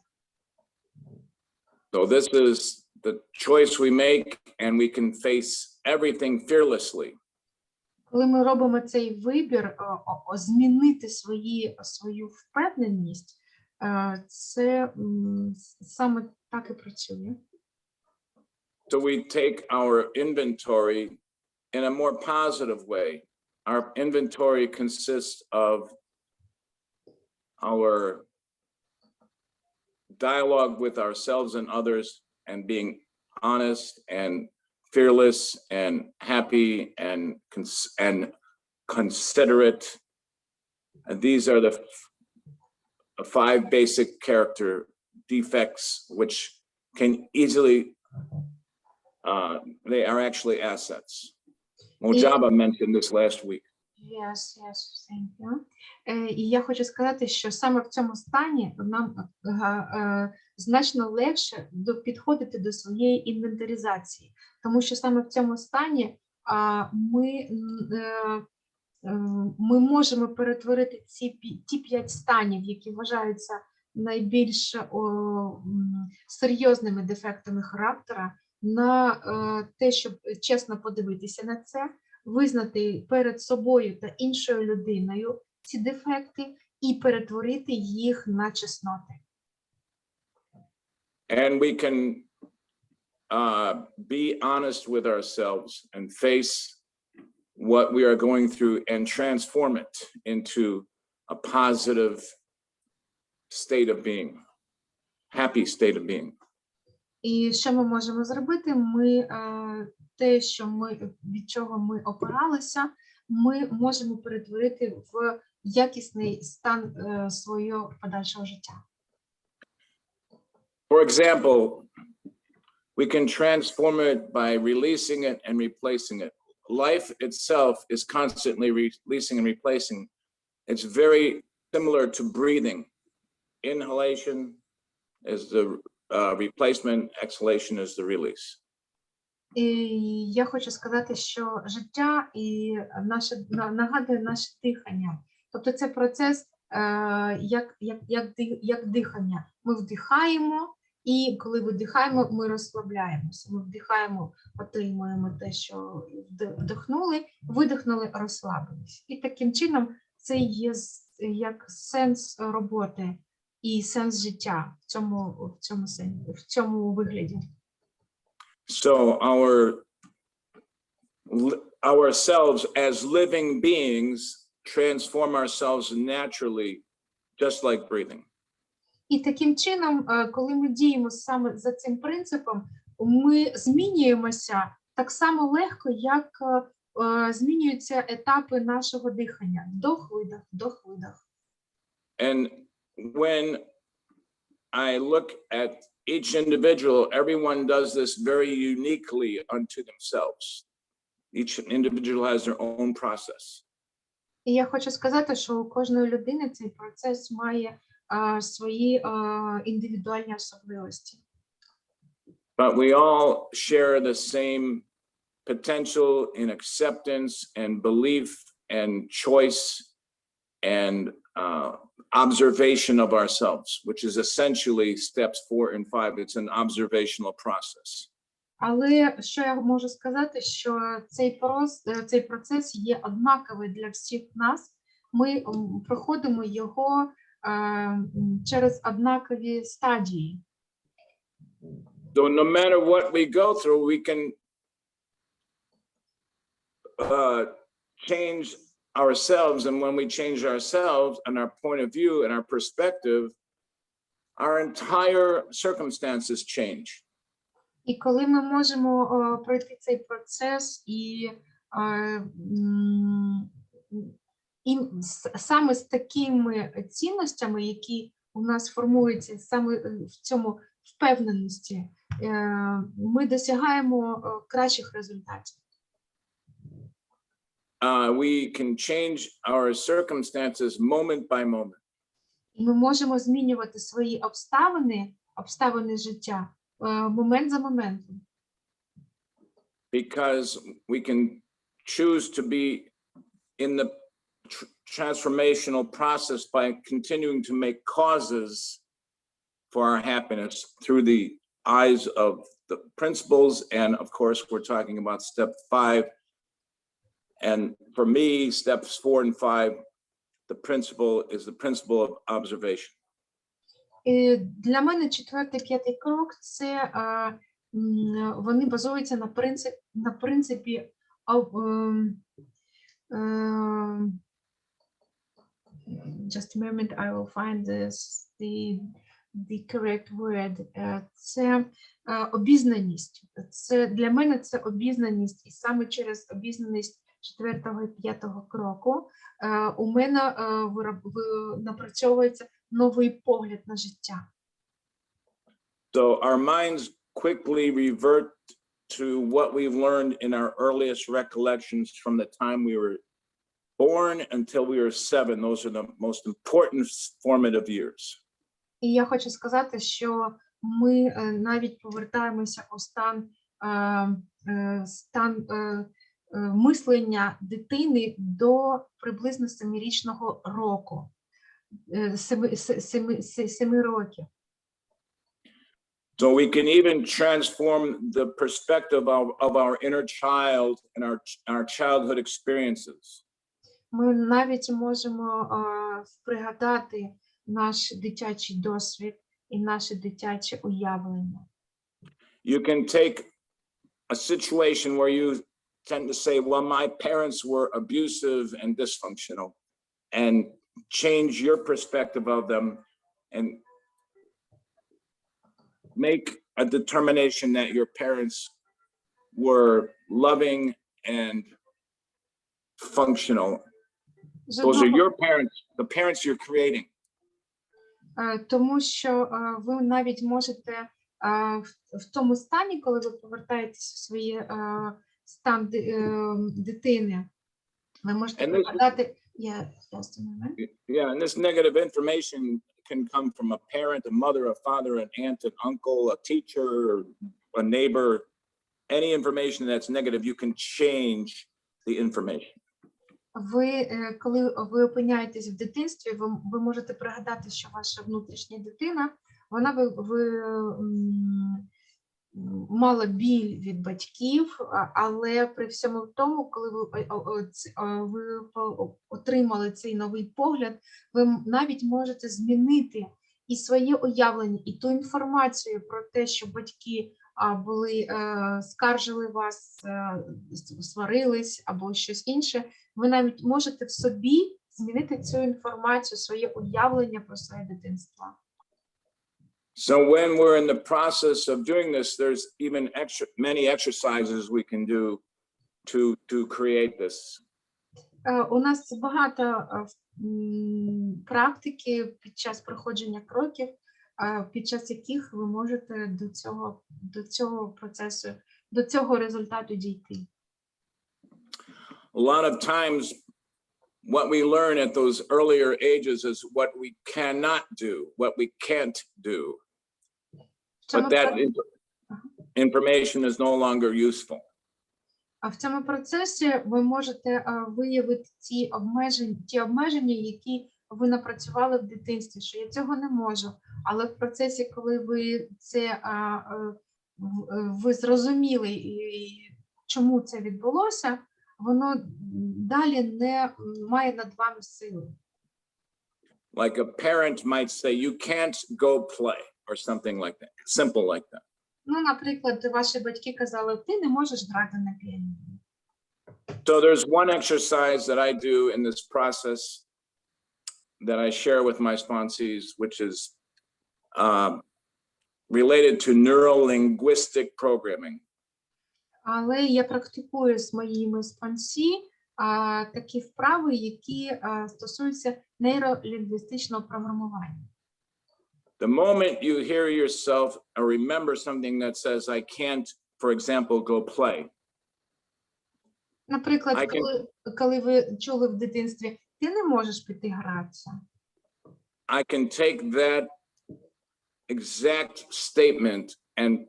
So this is the choice we make, and we can face everything fearlessly. Коли ми робимо цей вибір, змінити свою впевненість, це саме так і працює. So we take our inventory in a more positive way. Our inventory consists of our dialogue with ourselves and others, and being honest and fearless and happy and considerate. And these are the 5 basic character defects, which can easily, they are actually assets. Mojaba mentioned this last week. Yes, thank you. І я хочу сказати, що саме в цьому стані нам значно легше підходити до своєї інвентаризації, тому що саме в цьому стані ми можемо перетворити ті 5 станів, які вважаються найбільш серйозними дефектами характера, на те, щоб чесно подивитися на це, визнати перед собою та іншою людиною ці дефекти і перетворити їх на чесноти. And we can be honest with ourselves and face what we are going through and transform it into a positive state of being, happy state of being. І що ми можемо зробити? Те, від чого ми опиралися, ми можемо перетворити в якісний стан свого подальшого життя. For example, we can transform it by releasing it and replacing it. Life itself is constantly releasing and replacing. It's very similar to breathing. Inhalation is the replacement, exhalation is the release. І я хочу сказати, що життя і нагадує наше дихання. Тобто це процес як дихання. Ми вдихаємо, і коли видихаємо, ми розслабляємося. Ми вдихаємо, отримуємо те, що вдихнули, видихнули, розслабились. І таким чином це є як сенс роботи і сенс життя в цьому вигляді. So ourselves as living beings transform ourselves naturally, just like breathing. І таким чином, коли ми діємо саме за цим принципом, ми змінюємося так само легко, як змінюються етапи нашого дихання. Вдох-видох, вдох-видох. And when I look at each individual, everyone does this very uniquely unto themselves. Each individual has their own process. І я хочу сказати, що у кожної людини цей процес має свої індивідуальні особливості. But we all share the same potential in acceptance and belief and choice and observation of ourselves, which is essentially steps 4 and 5. It's an observational process. Але що я можу сказати, що цей процес є однаковий для всіх нас. Ми проходимо його через однакові стадії. So no matter what we go through, we can change ourselves. And when we change ourselves and our point of view and our perspective, our entire circumstances change. І коли ми можемо пройти цей процес саме з такими цінностями, які у нас формуються саме в цьому впевненості, ми досягаємо кращих результатів. We can change our circumstances moment by moment. І ми можемо змінювати свої обставини життя момент за моментом. Because we can choose to be in the transformational process by continuing to make causes for our happiness through the eyes of the principles. And of course, we're talking about step 5. And for me, steps 4 and 5, the principle is the principle of observation. Для мене 4-5 крок – це вони базуються на принципі just a moment, I will find the correct word. Це обізнаність. Це для мене це обізнаність, і саме через обізнаність 4-го і 5-го кроку у мене напрацьовується новий погляд на життя. So our minds quickly revert to what we've learned in our earliest recollections from the time we were born until we were 7. Those are the most important formative years. І я хочу сказати, що ми навіть повертаємося у стан мислення дитини до приблизно 7-річного року, 7 років. So we can even transform the perspective of our inner child and our childhood experiences. Ми навіть можемо пригадати наш дитячий досвід і наше дитяче уявлення. You can take a situation where you tend to say, well, my parents were abusive and dysfunctional, and change your perspective of them and make a determination that your parents were loving and functional. Those are your parents, the parents you're creating. Тому що ви навіть можете в тому стані, коли ви повертаєтесь у свій стан дитини, ви можете пригадати... Yeah, and this negative information can come from a parent, a mother, a father, an aunt, an uncle, a teacher, a neighbor. Any information that's negative, you can change the information. Коли ви опиняєтесь в дитинстві, ви можете пригадати, що ваша внутрішня дитина, вона мала біль від батьків, але при всьому тому, коли ви отримали цей новий погляд, ви навіть можете змінити і своє уявлення, і ту інформацію про те, що батьки скаржили вас, сварились або щось інше, ви навіть можете в собі змінити цю інформацію, своє уявлення про своє дитинство. So when we're in the process of doing this, there's even many exercises we can do to create this. У нас багато практики під час проходження кроків, під час яких ви можете до цього процесу, до цього результату дійти. A lot of times what we learn at those earlier ages is what we cannot do, what we can't do. В цьому But that про- information is no longer useful. А в цьому процесі ви можете виявити ті обмеження, які ви напрацювали в дитинстві, що я цього не можу. Але в процесі, коли ви це ви зрозуміли, чому це відбулося, воно далі не має над вами сили. Like a parent might say, you can't go play or something like that, simple like that. Ну, наприклад, ваші батьки казали, ти не можеш грати на піаніно. So there's one exercise that I do in this process that I share with my sponsees, which is related to neuro-linguistic programming. Але я практикую з моїми спонсі такі вправи, які стосуються нейролінгвістичного програмування. The moment you hear yourself or remember something that says, I can't, for example, go play. Наприклад, коли ви чули в дитинстві, ти не можеш піти гратися. I can take that exact statement and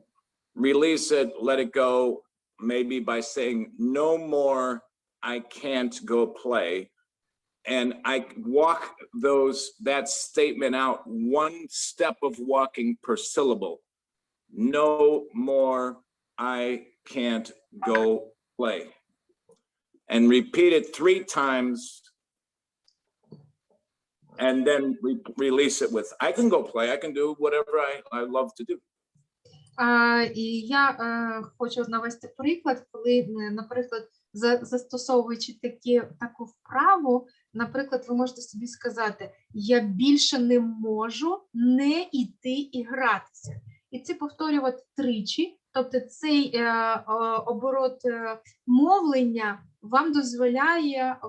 release it, let it go, maybe by saying, no more, I can't go play. And I walk that statement out, one step of walking per syllable. No more, I can't go play. And repeat it 3 times. And then release it with, I can go play, I can do whatever I love to do. І я хочу навести приклад, коли, наприклад, застосовуючи таку вправу, наприклад, ви можете собі сказати, я більше не можу не йти і гратися. І це повторювати 3. Тобто цей оборот мовлення вам дозволяє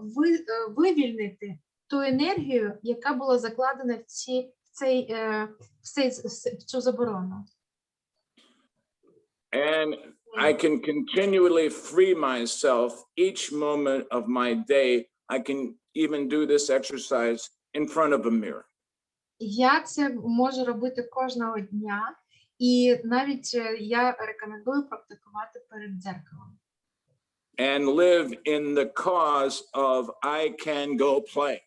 вивільнити ту енергію, яка була закладена в цю заборону. And I can continually free myself each moment of my day. I can even do this exercise in front of a mirror. Я це можу робити кожного дня, і навіть я рекомендую практикувати перед дзеркалом. And live in the cause of I can go play.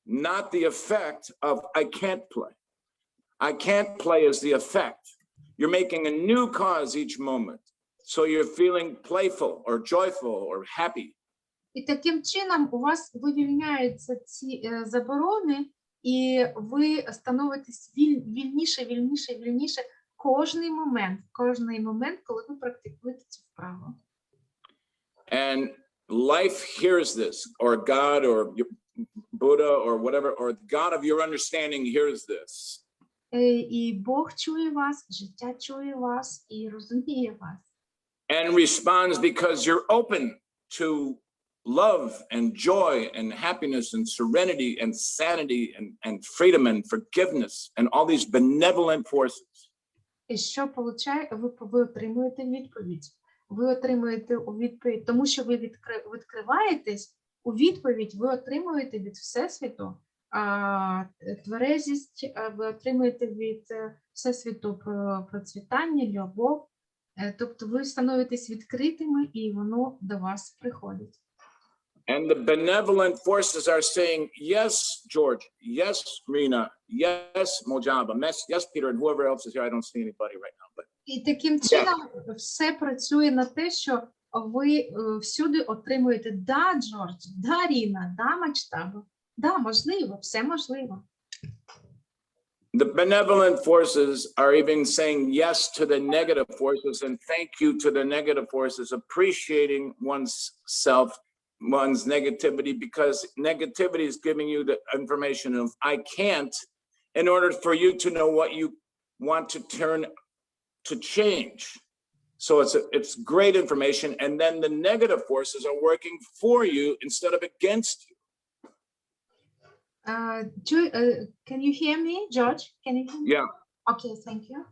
Not the effect of I can't play. I can't play is the effect. You're making a new cause each moment. So you're feeling playful or joyful or happy. І таким чином у вас вивільняються ці заборони, і ви становитесь вільніше кожний момент, коли ви практикуєте цю вправу. And life hears this, or God, or Buddha, or whatever, or God of your understanding hears this. І Бог чує вас, життя чує вас і розуміє вас. And responds because you're open to love and joy and happiness and serenity and sanity and freedom and forgiveness and all these benevolent forces. І що ви отримуєте відповідь? Ви отримуєте у відповідь, тому що ви відкриваєтесь, у відповідь ви отримуєте від Всесвіту тверезість, ви отримуєте від Всесвіту процвітання, любов, тобто ви становитесь відкритими і воно до вас приходить. And the benevolent forces are saying, yes, George, yes, Rena, yes, Mojaba, yes, Peter, and whoever else is here. I don't see anybody right now. But І таким чином все працює на те, що ви всюди отримуєте да, Джордж, да, Ріна, да, Мачтаба. Да, можливо, все можливо. the benevolent forces are even saying yes to the negative forces and thank you to the negative forces, appreciating oneself, one's negativity, because negativity is giving you the information of I can't in order for you to know what you want to turn to change. So it's great information. And then the negative forces are working for you instead of against you. Can you hear me, George? Can you hear me? Yeah. Okay, thank you.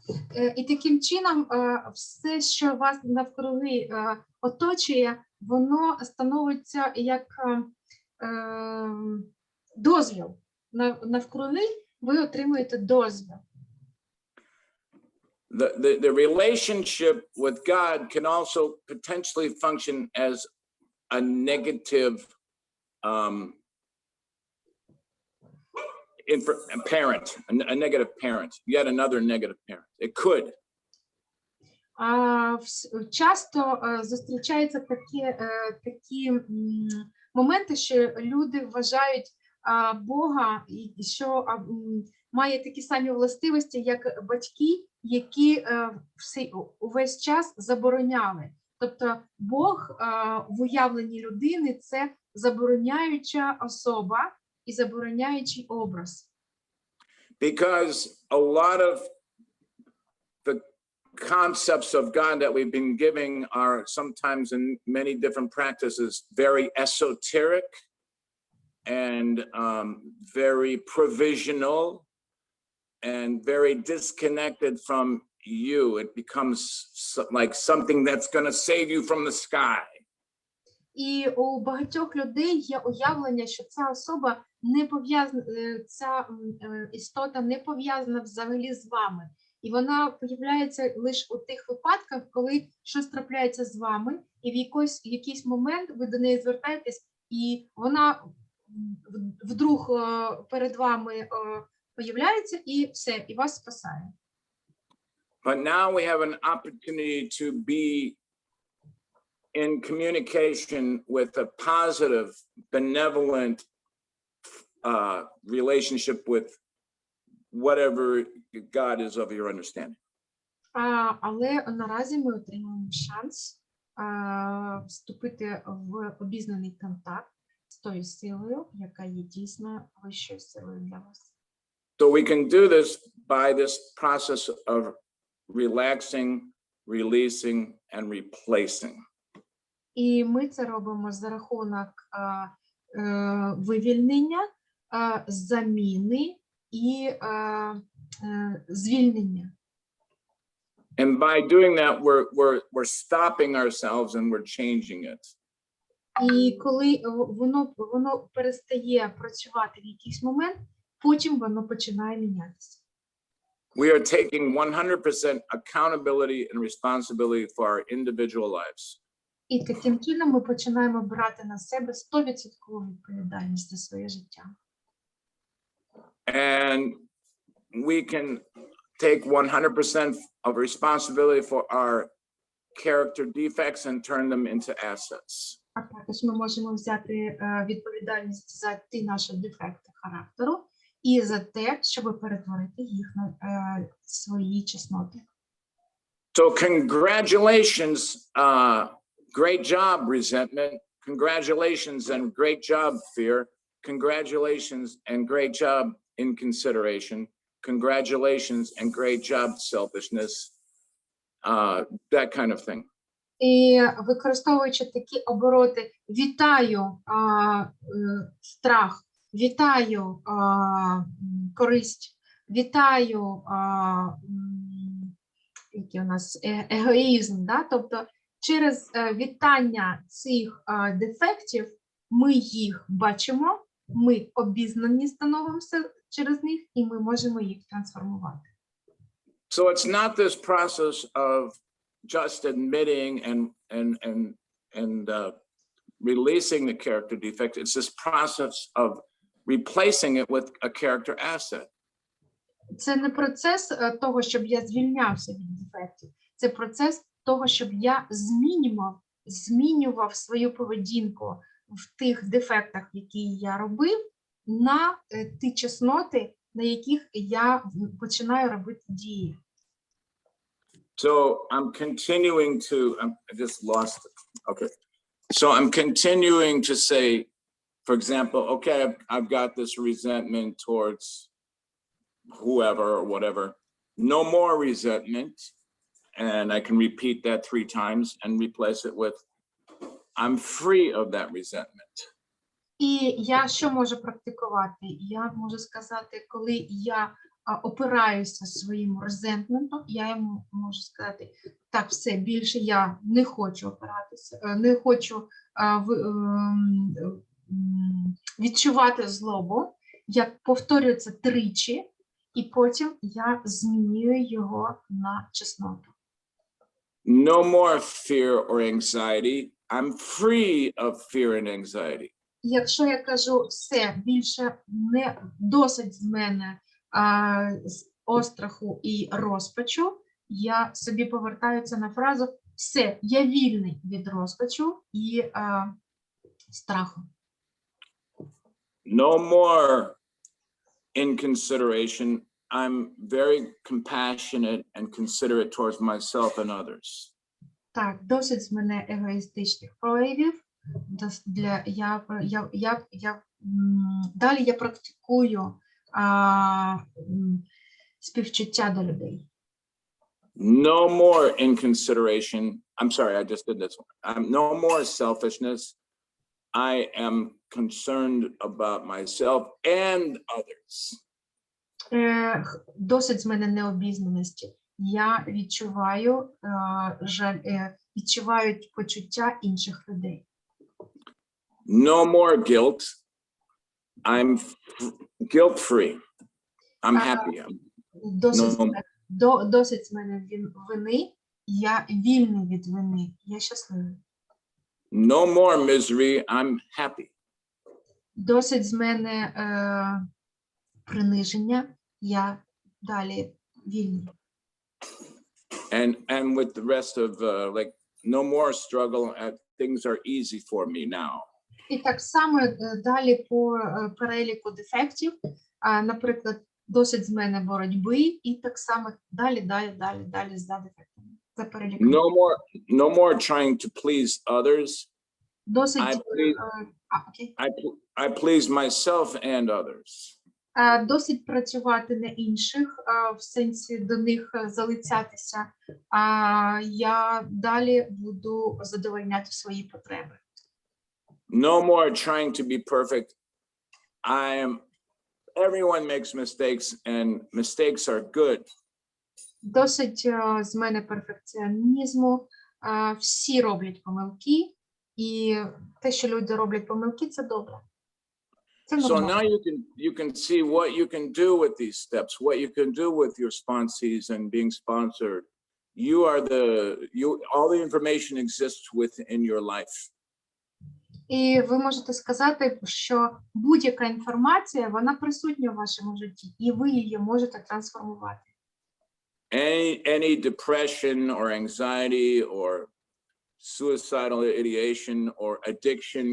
І таким чином все, що вас навкруги оточує, воно становиться як дозвіл. Навкруги ви отримуєте дозвіл. The relationship with God can also potentially function as a negative parent, a negative parent, yet another negative parent. It could. Часто зустрічаються такі моменти, що люди вважають Бога, що має такі самі властивості, як батьки, які увесь час забороняли. Тобто Бог в уявленні людини – це забороняюча особа і забороняючий образ. Because a lot of the concepts of God that we've been giving are sometimes in many different practices very esoteric and very provisional and very disconnected from you. It becomes like something that's going to save you from the sky. І у багатьох людей є уявлення, що ця особа не пов'язана, ця істота не пов'язана взагалі з вами. І вона появляється лише у тих випадках, коли щось трапляється з вами, і в якийсь момент ви до неї звертаєтесь, і вона вдруг перед вами появляється, і все, і вас спасає. But now we have an opportunity to be in communication with a positive, benevolent relationship with whatever God is of your understanding. Але наразі ми отримуємо шанс вступити в обізнаний контакт з тою силою, яка є дійсно вищою силою для вас. So we can do this by this process of relaxing, releasing, and replacing. І ми це робимо за рахунок вивільнення, заміни і звільнення. And by doing that, we're stopping ourselves and we're changing it. І коли воно перестає працювати в якийсь момент, потім воно починає мінятися. We are taking 100% accountability and responsibility for our individual lives. І таким чином ми починаємо брати на себе 100% відповідальність за своє життя. And we can take 100% of responsibility for our character defects and turn them into assets. А також ми можемо взяти відповідальність за ті наші дефекти характеру і за те, щоб перетворити їх на свої чесноти. So congratulations, great job, resentment. Congratulations and great job, fear. Congratulations and great job, inconsideration. Congratulations and great job, selfishness. That kind of thing. І використовуючи такі обороти, вітаю страх, вітаю користь, вітаю який у нас егоїзм, да? Тобто через вітання цих дефектів ми їх бачимо, ми обізнані становимося через них, і ми можемо їх трансформувати. So it's not this process of just admitting and releasing the character defect. It's this process of replacing it with a character asset. Це не процес того, щоб я звільнявся від дефектів. Це процес того, щоб я змінював свою поведінку в тих дефектах, які я робив, на ті чесноти, на яких я починаю робити дії. So I'm continuing to, I just lost it. Okay. So I'm continuing to say, for example, okay, I've got this resentment towards whoever or whatever. No more resentment. And I can repeat that 3 times and replace it with, I'm free of that resentment. І я що можу практикувати? Я можу сказати, коли я опираюся своїм резентментом, я йому можу сказати, так, все, більше я не хочу опиратися, не хочу відчувати злобу. Я повторюю це тричі, і потім я змінюю його на чесноту. No more fear or anxiety. I'm free of fear and anxiety. Якщо я кажу все, більше не досить з мене остраху і розпачу, я собі повертаюся на фразу все, я вільний від розпачу і страху. No more inconsideration. I'm very compassionate and considerate towards myself and others. Так, досить з мене егоїстичних проявів. Далі я практикую співчуття до людей. No more inconsideration. I'm sorry, I just did this one. No more selfishness. I am concerned about myself and others. Досить з мене необізнаності. Я відчуваю відчувають почуття інших людей. No more guilt. I'm guilt-free. I'm happy. Досить з мене вини. Я вільний від вини. Я щасливий. No more misery. I'm happy. Досить з мене приниження. Я далі вільний. And with the rest of like no more struggle. Things are easy for me now. І так само далі по переліку дефектів, наприклад, досить з мене боротьби, і так само далі за дефектами. За переліком. No more trying to please others. Досить, I please myself and others. Досить працювати на інших, в сенсі до них залицятися, я далі буду задовольняти свої потреби. No more trying to be perfect. Everyone makes mistakes and mistakes are good. Досить з мене перфекціонізму, всі роблять помилки, і те, що люди роблять помилки, це добре. So now you can see what you can do with these steps, what you can do with your sponsees and being sponsored. All the information exists within your life. І ви можете сказати, що будь-яка інформація, вона присутня в вашому житті, і ви її можете трансформувати. Any depression or anxiety or suicidal ideation or addiction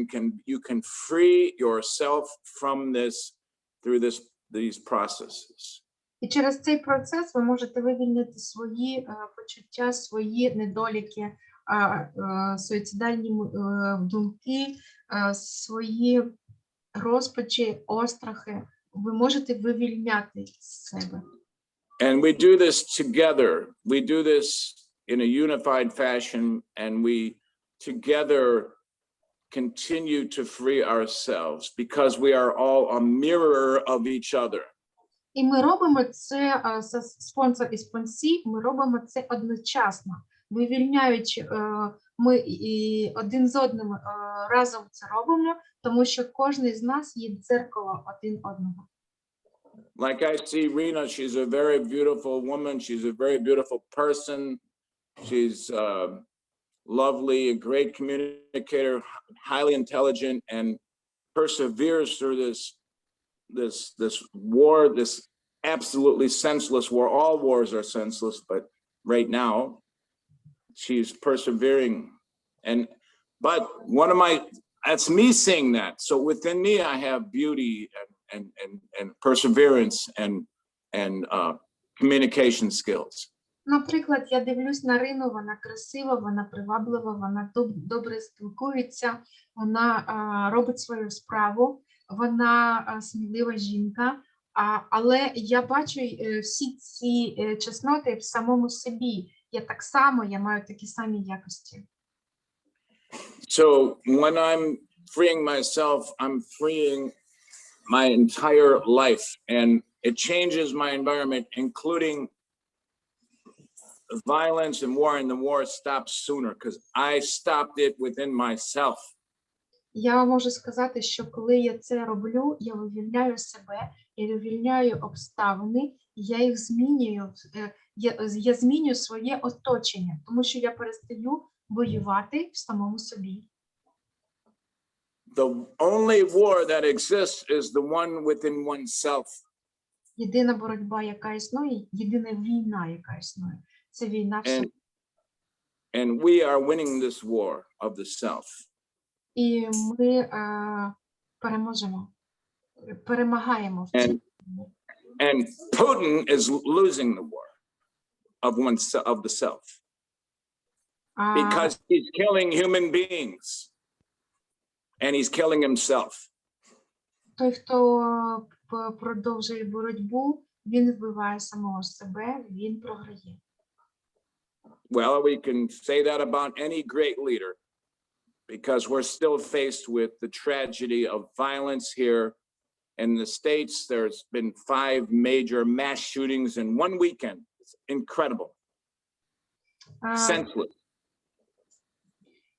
you can free yourself from this through these processes. І через цей процес ви можете вивільнити свої почуття, свої недоліки, суїцидальні думки, свої розпачі, острахи. Ви можете вивільняти з себе. And we do this together. We do this in a unified fashion, and we together continue to free ourselves because we are all a mirror of each other. І ми робимо це, спонсор і спонсі, ми робимо це одночасно, вивільняючи, ми і один з одним разом це робимо, тому що кожен з нас є дзеркало один одного. Like I see Rena, she's a very beautiful woman. She's a very beautiful person. She's lovely, a great communicator, highly intelligent, and perseveres through this war, this absolutely senseless war. All wars are senseless, but right now she's persevering. But that's me saying that. So within me, I have beauty and perseverance and communication skills. Наприклад, я дивлюсь на Рину, вона красива, вона приваблива, вона добре спілкується, вона робить свою справу, вона смілива жінка, але я бачу всі ці чесноти в самому собі. Я так само, я маю такі самі якості. So when I'm freeing myself, I'm freeing my entire life, and It changes my environment, including violence and war, and the war stops sooner because I stopped it within myself. Я можу сказати, що коли я це роблю, я вивільняю себе, я вивільняю обставини, я їх змінюю, я змінюю своє оточення, тому що я перестаю воювати в самому собі. The only war that exists is the one within oneself. Єдина боротьба, яка існує, єдина війна, яка існує, це війна в собі. And we are winning this war of the self. І ми перемагаємо в цій. And Putin is losing the war of the self because he's killing human beings and he's killing himself. Той, хто продовжує боротьбу, він вбиває самого себе, він програє. Well, we can say that about any great leader because we're still faced with the tragedy of violence here. In the States, there's been 5 major mass shootings in one weekend. It's incredible. Senseless.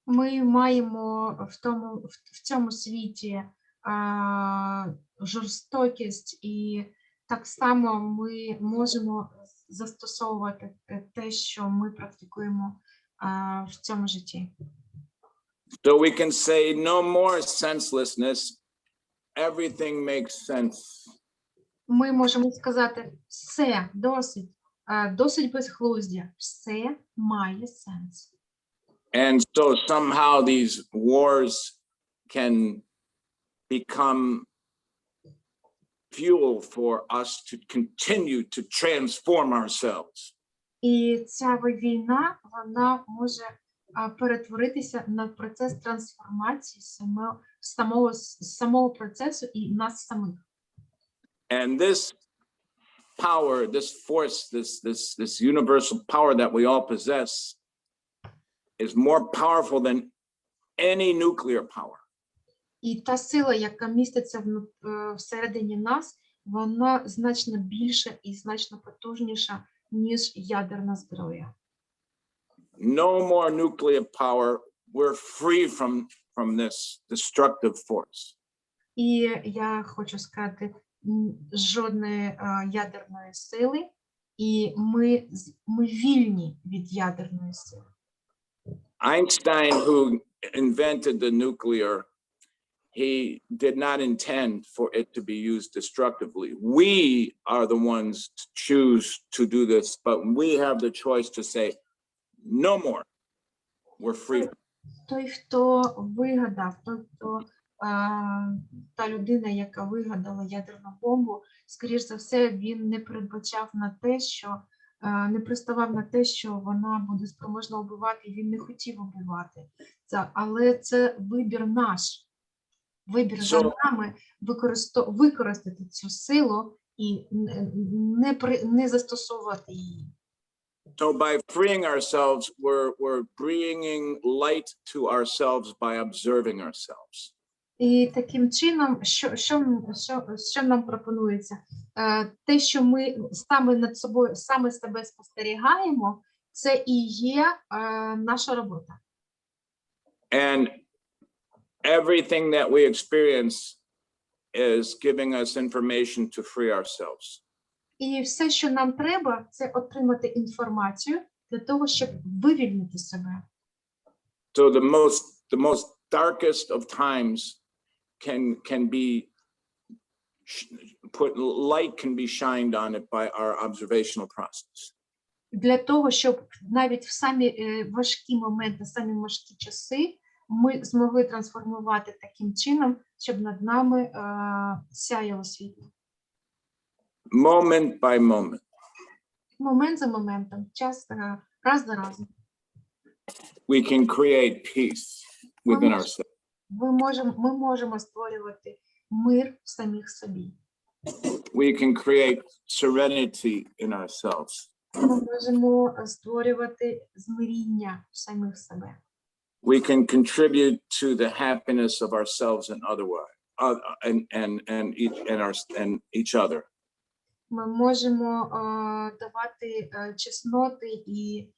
Ми маємо в цьому світі жорстокість, і так само ми можемо застосовувати те, що ми практикуємо в цьому житті. So we can say no more senselessness. Everything makes sense. Ми можемо сказати, все, досить безглуздя, все має сенс. And so somehow these wars can become fuel for us to continue to transform ourselves. І ця війна, вона може перетворитися на процес трансформації самого процесу і нас самих. And this power, this force, this universal power that we all possess is more powerful than any nuclear power. І та сила, яка міститься всередині нас, вона значно більша і значно потужніша, ніж ядерна зброя. No more nuclear power. We're free from this destructive force. І я хочу сказати, жодної ядерної сили, і ми вільні від ядерної сили. Einstein, who invented the nuclear, he did not intend for it to be used destructively. We are the ones to choose to do this, but we have the choice to say, no more. We're free. Той, хто вигадав, та людина, яка вигадала ядерну бомбу, скоріш за все, він не передбачав на те, що не приставав на те, що вона буде спроможна вбивати, і він не хотів вбивати. Але це вибір наш. Вибір за нами використати цю силу і не застосовувати її. So by freeing ourselves, we're bringing light to ourselves by observing ourselves. І таким чином, що нам пропонується? Те, що ми саме себе спостерігаємо, це і є наша робота. And everything that we experience is giving us information to free ourselves. І все, що нам треба, це отримати інформацію для того, щоб вивільнити себе. So the most darkest of times can be light can be shined on it by our observational process. Для того, щоб навіть в самі важкі моменти, самі важкі часи, ми змогли трансформувати таким чином, щоб над нами сяяло світло. Moment by moment. Момент за моментом, раз за разом. We can create peace within ourselves. Ми можемо створювати мир в самих собі. We can create serenity in ourselves. Ми можемо створювати змиріння в самих себе. We can contribute to the happiness of ourselves and each other. ми можемо давати чесноти і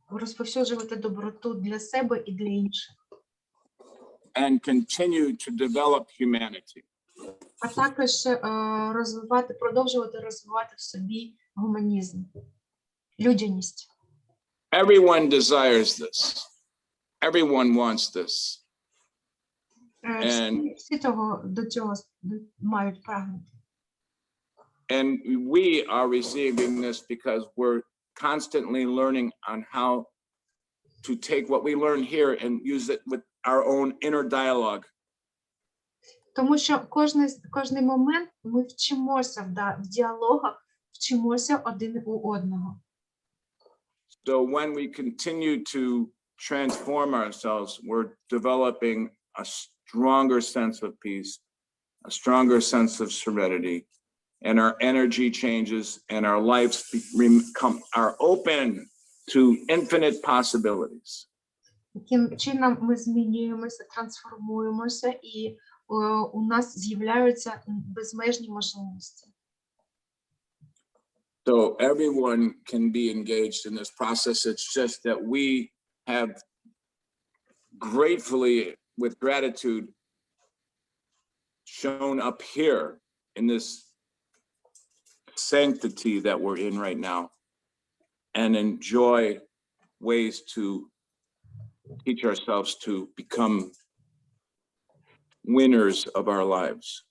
розповсюджувати доброту для себе і для інших. and continue to develop humanity. А також продовжувати розвивати в собі гуманізм, людяність. Everyone desires this. Everyone wants this. Всі до цього мають прагнути. And we are receiving this because we're constantly learning on how to take what we learn here and use it with our own inner dialogue. Тому що кожний момент ми вчимося в діалогах, вчимося один у одного. So when we continue to transform ourselves, we're developing a stronger sense of peace, a stronger sense of serenity, and our energy changes and our lives are open to infinite possibilities. Таким чином ми змінюємося, трансформуємося, і у нас з'являються безмежні можливості. So everyone can be engaged in this process. It's just that we have gratefully, with gratitude, shown up here in this sanctity that we're in right now, and enjoy ways to teach ourselves to become winners of our lives,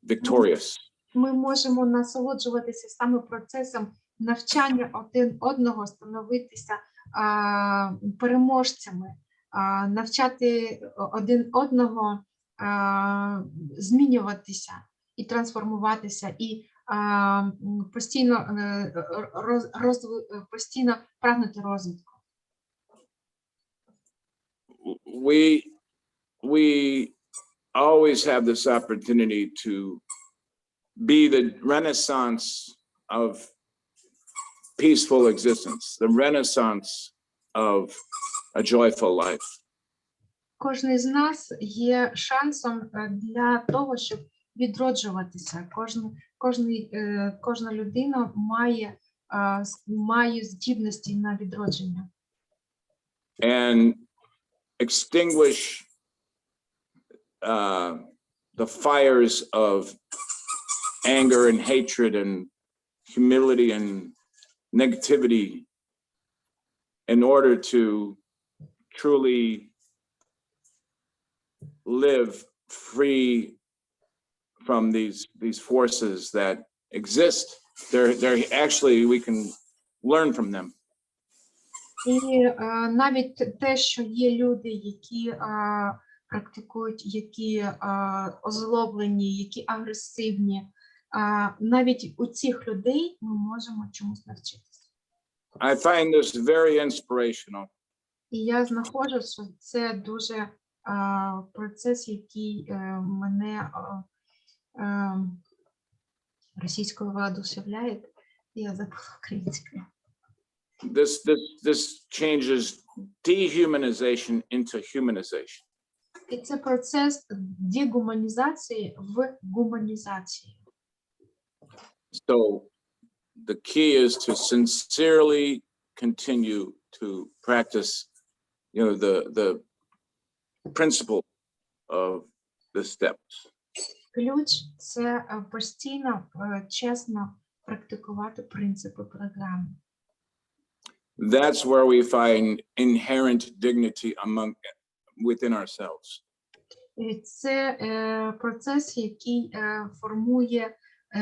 victorious. Ми можемо насолоджуватися саме процесом навчання один одного, становитися переможцями, навчати один одного змінюватися і трансформуватися, і постійно прагнути розвитку. We always have this opportunity to be the renaissance of peaceful existence, the renaissance of a joyful life. Кожен з нас є шансом для того, щоб відроджуватися. Кожна людина має здібності на відродження. And extinguish the fires of anger and hatred and humility and negativity in order to truly live free from these forces that exist. They're actually, we can learn from them. І навіть те, що є люди, які практикують, які озлоблені, які агресивні, навіть у цих людей ми можемо чомусь навчитися. I find this very inspirational. І я знаходжу, що це дуже процес, який мене російською воодушевляє. Я забула українською. This changes dehumanization into humanization. І це процес дегуманізації в гуманізацію. So the key is to sincerely continue to practice, the principle of the steps. Ключ – це постійно, чесно практикувати принципи програми. That's where we find inherent dignity within ourselves. І це процес, який формує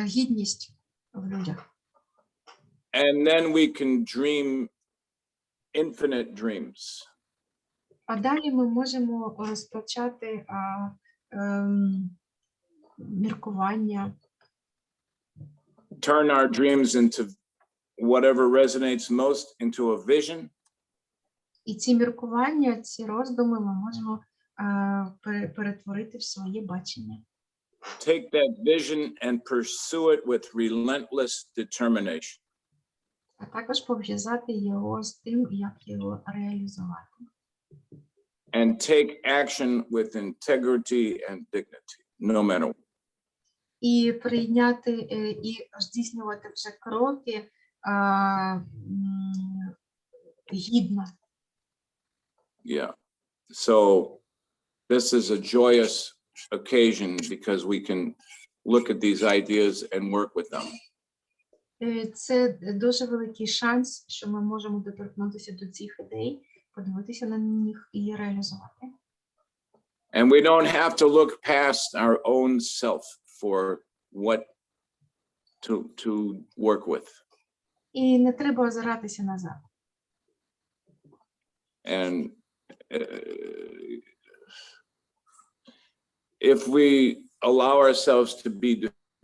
гідність в людях. And then we can dream infinite dreams. А далі ми можемо розпочати міркування. Turn our dreams into whatever resonates most into a vision. І ці міркування, ці роздуми ми можемо перетворити в своє бачення. Take that vision and pursue it with relentless determination. А також пов'язати його з тим, як його реалізувати. And take action with integrity and dignity, no matter what. і прийняти і здійснювати вже кроки гідно. Yeah. So this is a joyous occasion because we can look at these ideas and work with them. Це дуже великий шанс, що ми можемо доторкнутися до цих ідей, подивитися на них і реалізувати. And we don't have to look past our own self for what to work with. І не треба озиратися назад. And if we allow ourselves to be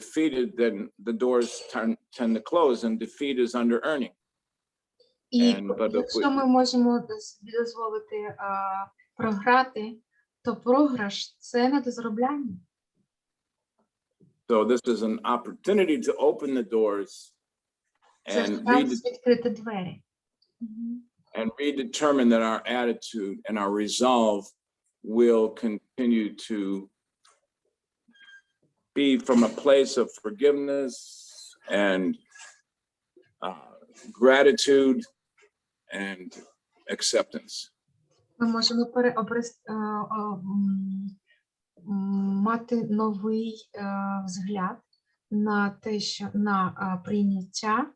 defeated, then the doors tend to close, and defeat is under earning. І but if якщо we- ми можемо собі дозволити програти, то програш – це недозробляння. So this is an opportunity to open the doors Це and шанс відкрити двері. and redetermine that our attitude and our resolve will continue to be from a place of forgiveness and gratitude and acceptance. Ми можемо мати новий взгляд на те, що на прийняття,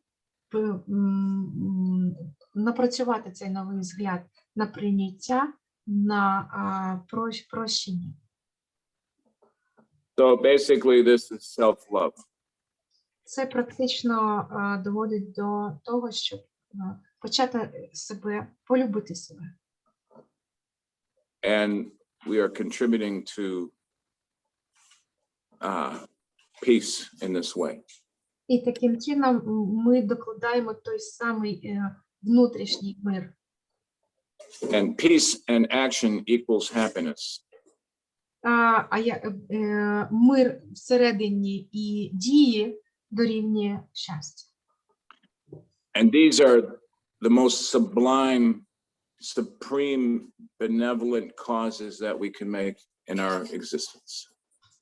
напрацювати цей новий взгляд на прийняття, на прощення. So basically this is self-love. Це практично доводить до того, щоб почати себе, полюбити себе. And we are contributing to peace in this way. І таким чином ми докладаємо той самий внутрішній мир. And peace and action equals happiness. Мир всередині і дії дорівнює щастя. And these are the most sublime, supreme, benevolent causes that we can make in our existence.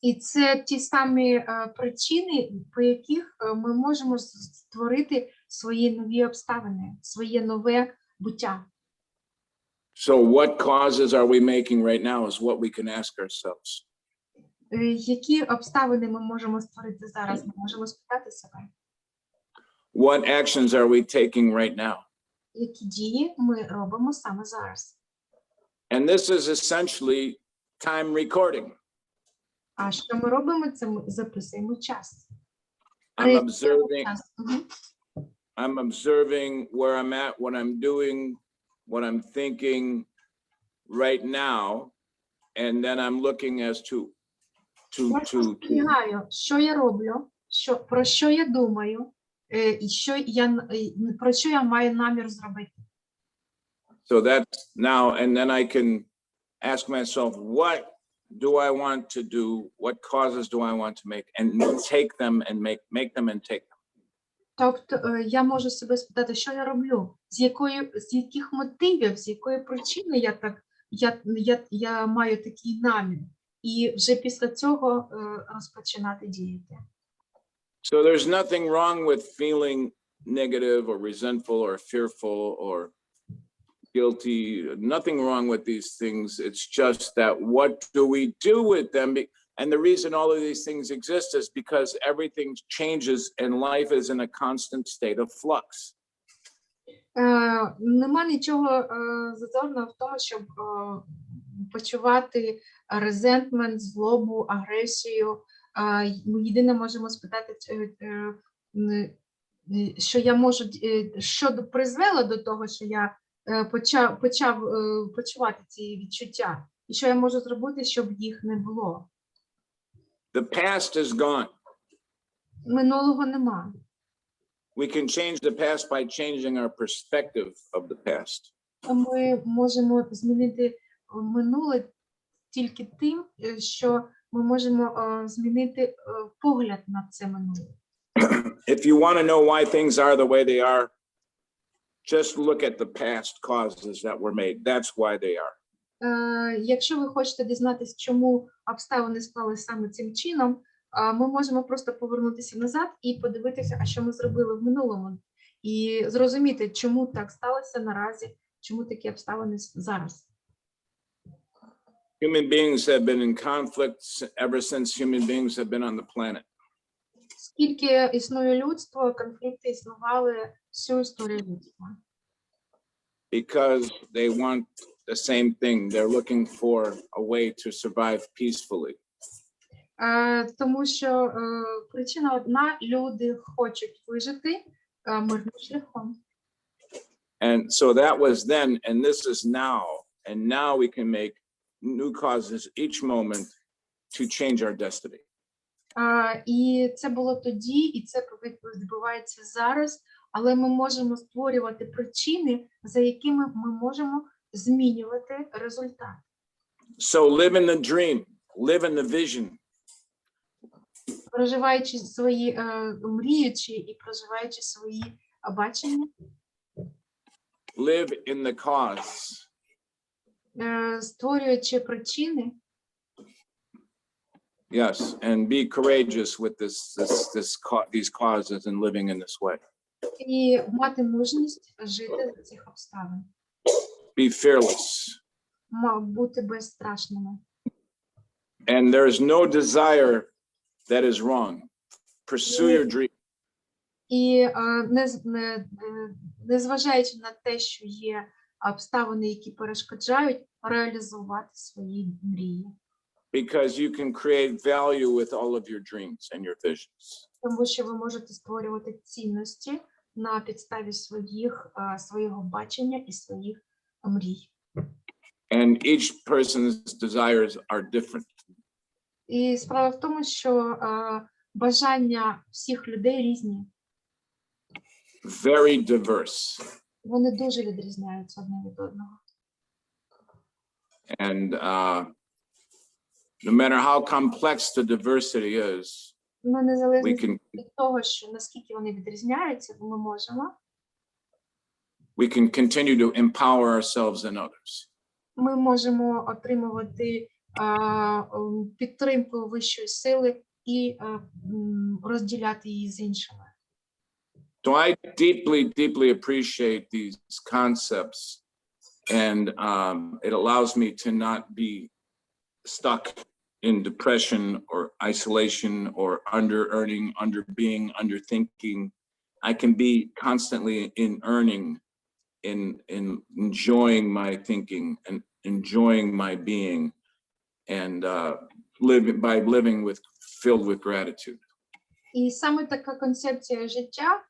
І це ті самі причини, по яких ми можемо створити свої нові обставини, своє нове буття. So what causes are we making right now is what we can ask ourselves. Які обставини ми можемо створити зараз? Ми можемо спитати себе. What actions are we taking right now? Які дії ми робимо саме зараз? And this is essentially time recording. А що ми робимо? Це ми записуємо час. I'm observing, Час. I'm observing where I'm at, what I'm doing, what I'm thinking right now, and then I'm looking as to Я спостерігаю, що я роблю, про що я думаю, і про що я маю намір зробити. so that's now, and then I can ask myself, what do I want to do? What causes do I want to make? And take them and make them and take them. Тобто я можу себе спитати, що я роблю, з яких мотивів, з якої причини я маю такий намір, і вже після цього розпочинати діяти. So there's nothing wrong with feeling negative or resentful or fearful or guilty, nothing wrong with these things. It's just that what do we do with them? And the reason all of these things exist is because everything changes and life is in a constant state of flux. Нема нічого зазорного в тому, щоб почувати резентмент, злобу, агресію. Ми єдине можемо спитати, що я можу, що призвело до того, що я почав почувати ці відчуття, і що я можу зробити, щоб їх не було. The past is gone. Минулого нема. We can change the past by changing our perspective of the past. Ми можемо змінити минуле тільки тим, що ми можемо змінити погляд на це минуле. If you want to know why things are the way they are, just look at the past causes that were made. That's why they are. Якщо ви хочете дізнатися, чому обставини склалися саме цим чином, ми можемо просто повернутися назад і подивитися, а що ми зробили в минулому, і зрозуміти, чому так сталося наразі, чому такі обставини зараз. Human beings have been in conflicts ever since human beings have been on the planet. Скільки існує людство, конфлікти існували всю історію людства. Because they want the same thing. They're looking for a way to survive peacefully. Тому що причина одна: люди хочуть вижити мирним шляхом. And so that was then, and this is now. And now we can make new causes each moment to change our destiny. І це було тоді, і це відбувається зараз, але ми можемо створювати причини, за якими ми можемо змінювати результат. So live in the dream, live in the vision. Проживаючи свої, мріючи і проживаючи свої бачення, Live in the cause. створюючи причини, Yes, and be courageous with these causes and living in this way. і мати мужність жити за цих обставин, Be fearless. бути безстрашними. And there is no desire that is wrong. Pursue your dream. І незважаючи на те, що є обставини, які перешкоджають, реалізувати свої мрії. Because you can create value with all of your dreams and your visions. Тому що ви можете створювати цінності на підставі свого бачення і своїх мрій. And each person's desires are different. І справа в тому, що бажання всіх людей різні. Very diverse. Вони дуже відрізняються одне від одного. And no matter how complex the diversity is, Ну, незалежно we can від того, що наскільки вони відрізняються, ми можемо continue to empower ourselves and others. ми можемо отримувати підтримку вищої сили і розділяти її з іншими. So I deeply appreciate these concepts, and it allows me to not be stuck in depression or isolation or under-earning, under-being, under-thinking. I can be constantly in earning, in enjoying my thinking and enjoying my being, and living filled with gratitude. І саме така концепція життя,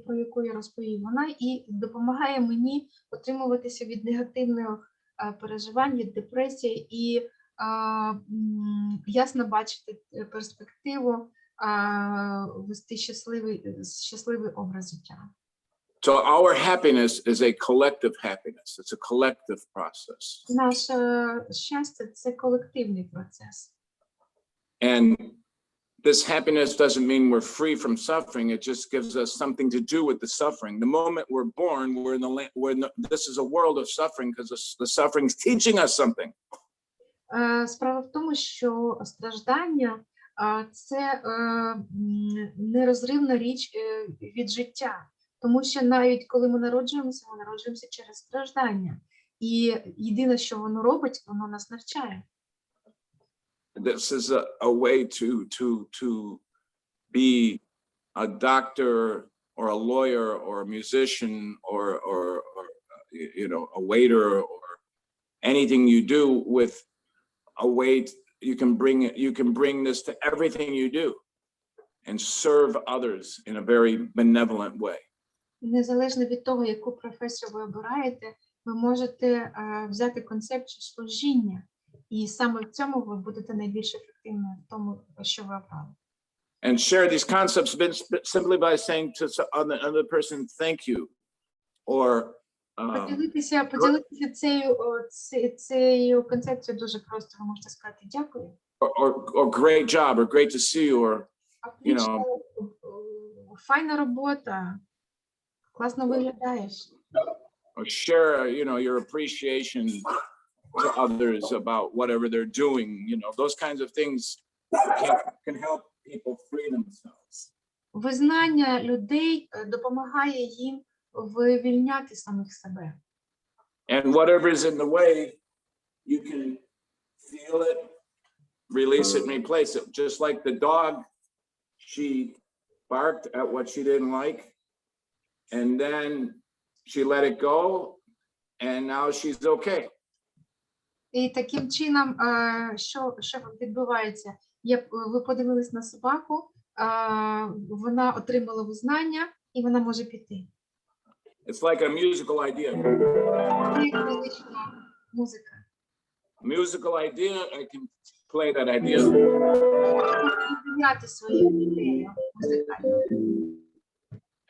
про яку я розповів, вона і допомагає мені утримуватися від негативних переживань, від депресії і ясно бачити перспективу, вести щасливий образ життя. So our happiness is a collective happiness. It's a collective process. Наше щастя – це колективний процес. And this happiness doesn't mean we're free from suffering. It just gives us something to do with the suffering. The moment we're born, this is a world of suffering because the suffering is teaching us something. Справа в тому, що страждання – це нерозривна річ від життя. Тому що навіть коли ми народжуємося через страждання. І єдине, що воно робить, воно нас навчає. This is a way to be a doctor or a lawyer or a musician or a waiter or anything you do with a way you can bring this to everything you do and serve others in a very benevolent way. Незалежно від того, яку професію ви обираєте, ви можете взяти концепцію служіння. І саме в цьому ви будете найбільш ефективними в тому, що ви обрали. And share these concepts simply by saying to another person, thank you. Or Поділитися цією концепцією дуже просто. Ви можете сказати дякую. Or great job, or great to see you, or файна робота. Класно виглядаєш. Or share, your appreciation to others about whatever they're doing, those kinds of things can help people free themselves. Визнання людей допомагає їм вивільняти самих себе. And whatever is in the way, you can feel it, release it, and replace it. Just like the dog, she barked at what she didn't like, and then she let it go, and now she's okay. І таким чином, що відбувається? Ви подивились на собаку, вона отримала визнання, і вона може піти. It's like a musical idea. Це музична музика. Musical idea, I can play that idea. Зміняти свою ідею музикальну.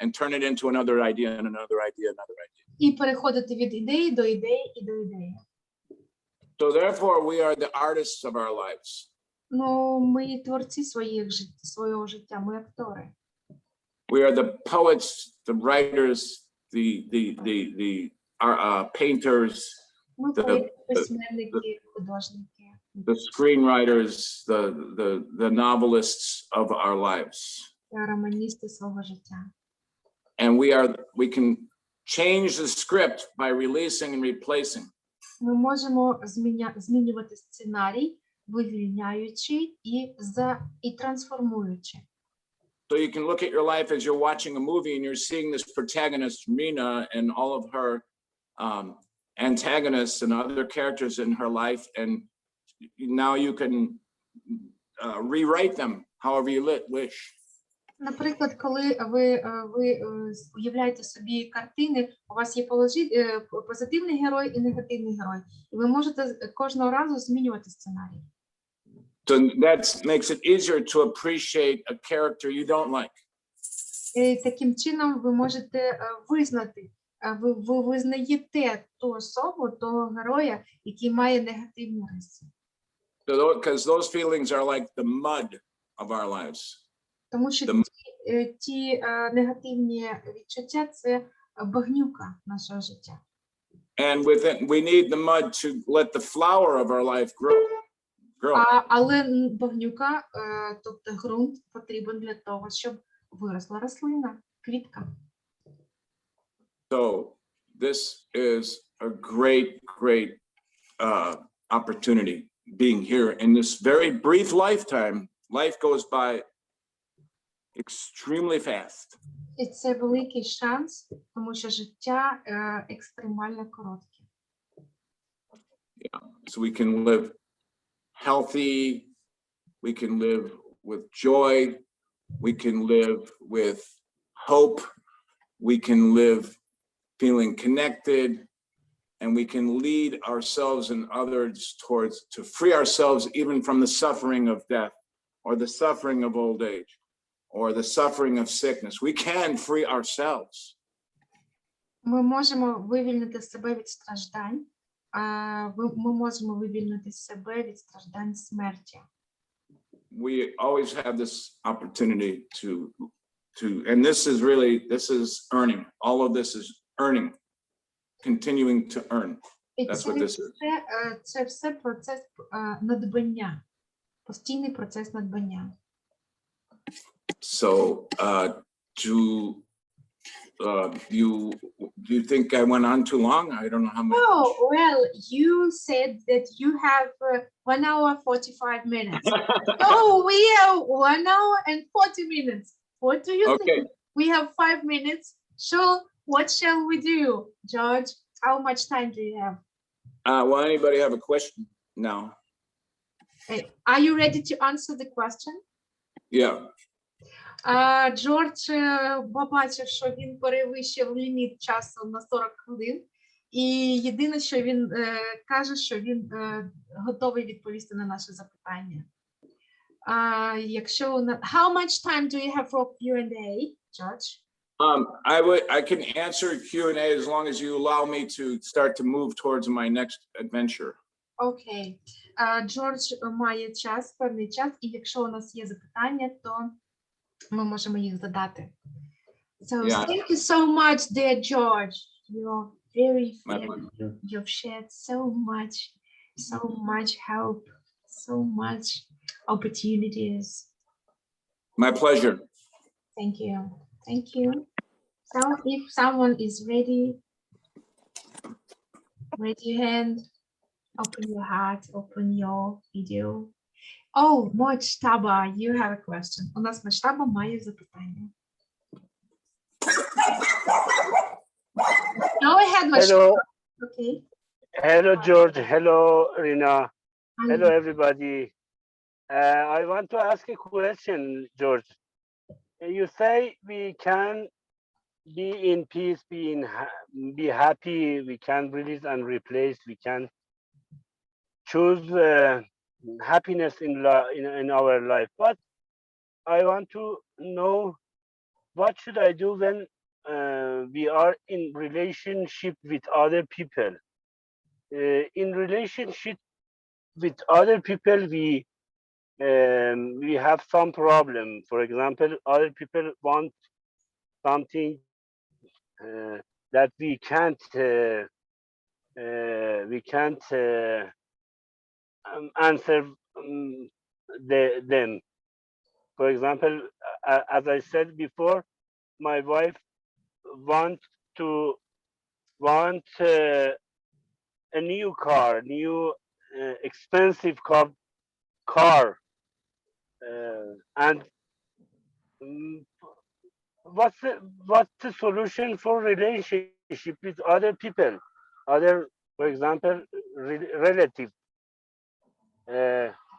And turn it into another idea and another idea, another idea. І переходити від ідеї до ідеї і до ідеї. So therefore, we are the artists of our lives. Ну, ми творці свого життя, ми актори. We are the poets, the writers, the painters, Ми поети, письменники, художники. the screenwriters, the novelists of our lives. Романісти свого життя. And we can change the script by releasing and replacing. Ми можемо змінювати сценарій, вивільняючи і трансформуючи. So you can look at your life as you're watching a movie and you're seeing this protagonist, Mina, and all of her antagonists and other characters in her life. And now you can rewrite them however you wish. Наприклад, коли ви уявляєте собі картини, у вас є позитивний герой і негативний герой. І ви можете кожного разу змінювати сценарій. So that makes it easier to appreciate a character you don't like. І таким чином ви можете визнати, ви визнаєте ту особу, того героя, який має негативні риси. Because those feelings are like the mud of our lives. Тому що ті негативні відчуття – це багнюка нашого життя. And with it, we need the mud to let the flower of our life grow. Але багнюка, тобто ґрунт, потрібен для того, щоб виросла рослина, квітка. So this is a great opportunity being here in this very brief lifetime. Life goes by extremely fast. І це великий шанс, тому що життя екстремально коротке. So we can live healthy, we can live with joy, we can live with hope, we can live feeling connected, and we can lead ourselves and others to free ourselves even from the suffering of death or the suffering of old age or the suffering of sickness. We can free ourselves. Ми можемо вивільнити себе від страждань. Ми можемо вивільнити себе від страждань смерті. We always have this opportunity to, and this is earning. All of this is earning, continuing to earn. That's what this is. Це все процес надбання, постійний процес надбання. So, do you think I went on too long? I don't know how much. Oh, well, you said that you have 1 hour 45 minutes. Oh, we have 1 hour and 40 minutes. What do you Okay. think? We have 5 minutes. So what shall we do, George? How much time do you have? Well, anybody have a question now? Are you ready to answer the question? Yeah. Джордж побачив, що він перевищив ліміт часу на 40 хвилин. І єдине, що він каже, що він готовий відповісти на наше запитання. Якщо How much time do you have for Q&A, George? I can answer Q&A as long as you allow me to start to move towards my next adventure. Окей. Джордж має час, певний час, і якщо у нас є запитання, то ми можемо їх задати. So thank you so much, dear George. You're very fair. You've shared so much help, so much opportunities. My pleasure. Thank you. Thank you. So if someone is ready, raise your hand, open your heart, open your video. Oh, Мочтаба, you have a question. У нас Мочтаба має запитання. Go ahead, Мочтаба. Hello, Okay. hello George, hello Rina, hello Hi. everybody. I want to ask a question, George. You say we can be in peace, be happy, we can release and replace, we can choose happiness in our life. But I want to know what should I do when we are in relationship with other people. In relationship with other people, we have some problem. For example, other people want something that we can't answer them. For example, as I said before, my wife want a new car, expensive car, and what's the solution for relationship with other people, for example, relative.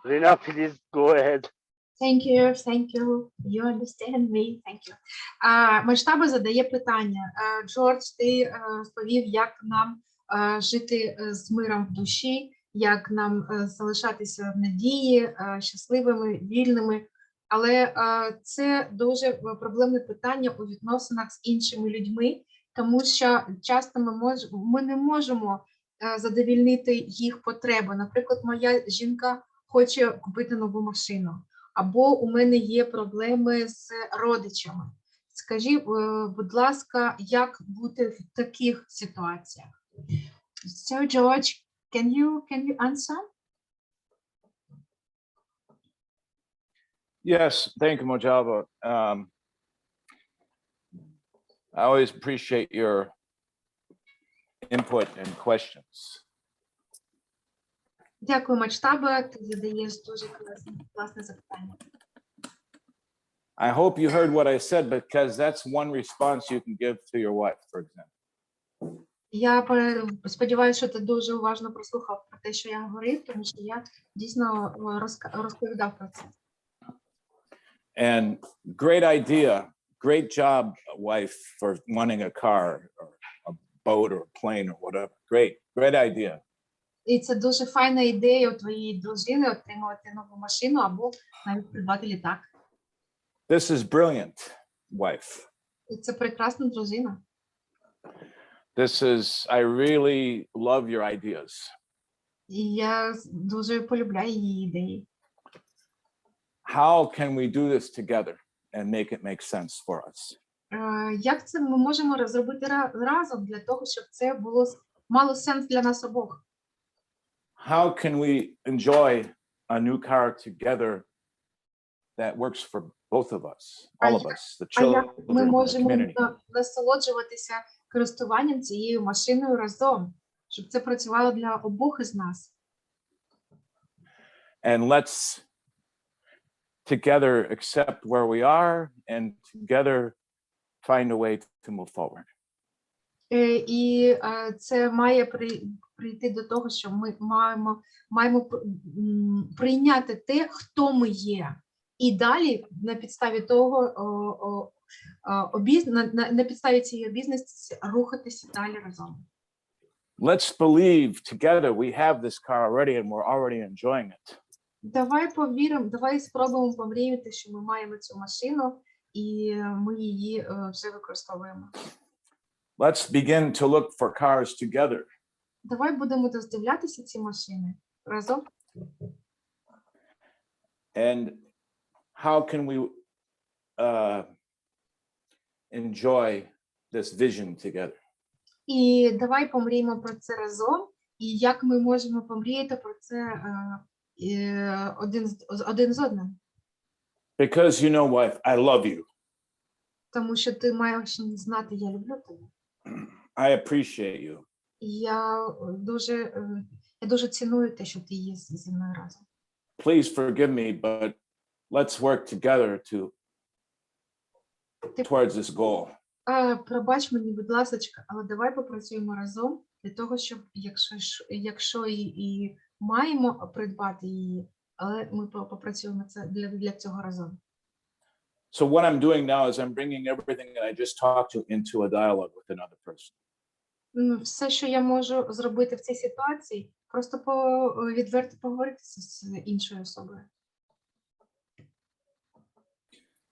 Rina, please go ahead. Thank you, thank you. You understand me. Thank you. Масштаби задає питання. Джордж, ти розповів, як нам жити з миром в душі, як нам залишатися в надії, щасливими, вільними. Але це дуже проблемне питання у відносинах з іншими людьми, тому що часто ми не можемо задовільнити їх потреби. Наприклад, моя жінка хоче купити нову машину, або у мене є проблеми з родичами. Скажіть, будь ласка, як бути в таких ситуаціях? So, George, can you answer? Yes, thank you, Mojava. I always appreciate your input and questions. Дякую, Мачтаба, ти задаєш дуже класне запитання. I hope you heard what I said, because that's one response you can give to your wife, for example. Я сподіваюся, що ти дуже уважно прослухав про те, що я говорив, тому що я дійсно розповідав про це. And great idea, great job, wife, for wanting a car or a boat or a plane or whatever. Great idea. І це дуже файна ідея у твоєї дружини отримувати нову машину або навіть придбати літак. This is brilliant, wife. І це прекрасна дружина. I really love your ideas. І я дуже полюбляю її ідеї. How can we do this together and make it make sense for us? Як це ми можемо розробити разом для того, щоб це мало сенс для нас обох? How can we enjoy a new car together that works for both of us, all of us, the А як children, ми the можемо community? насолоджуватися користуванням цією машиною разом, щоб це працювало для обох із нас? And let's together accept where we are and together find a way to move forward. І це має прийти до того, що ми маємо прийняти те, хто ми є. І далі на підставі того, на підставі цієї обізнаності рухатися далі разом. Let's believe together we have this car already and we're already enjoying it. Давай повіримо, давай спробуємо помріяти, що ми маємо цю машину і ми її вже використовуємо. Let's begin to look for cars together. Давай будемо роздивлятися ці машини разом. And how can we enjoy this vision together? І давай помріємо про це разом. І як ми можемо помріяти про це один з одним. Because you know what? I love you. Тому що ти маєш знати, я люблю тебе. I appreciate you. І я дуже ціную те, що ти є зі мною разом. Please forgive me, but let's work together towards this goal. Пробач мені, будь ласочка, але давай попрацюємо разом для того, щоб якщо і маємо придбати її, але ми попрацюємо для цього разом. So what I'm doing now is I'm bringing everything that I just talked to into a dialogue with another person. Все, що я можу зробити в цій ситуації, просто відверто поговорити з іншою особою.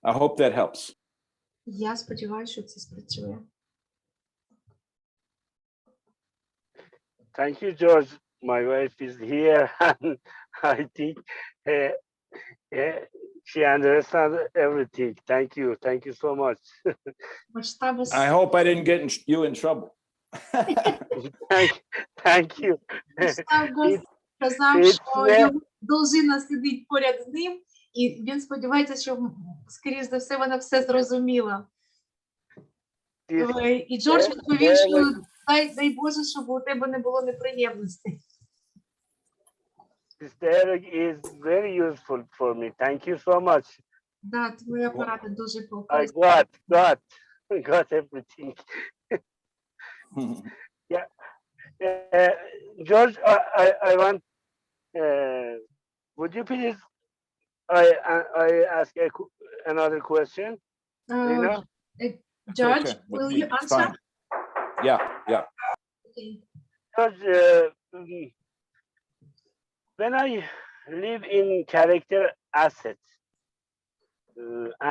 I hope that helps. Я сподіваюся, що це спрацює. Thank you, George. My wife is here, and I think she understands everything. Thank you so much. Масштаби I hope I didn't get you in trouble. Thank you. сказав, it's що very- його дружина сидить поряд з ним, і він сподівається, що, скоріш за все, вона все зрозуміла. І Джордж відповів, що дай Боже, щоб у тебе не було неприємностей. This dialogue is very useful for me. Thank you so much. Да, твоя порада дуже I полезна. got everything. George, I want. Would you please? I ask another question. Lina? George, Okay, will with you me, it's answer? fine. Yeah. Okay. George, when I live in character assets,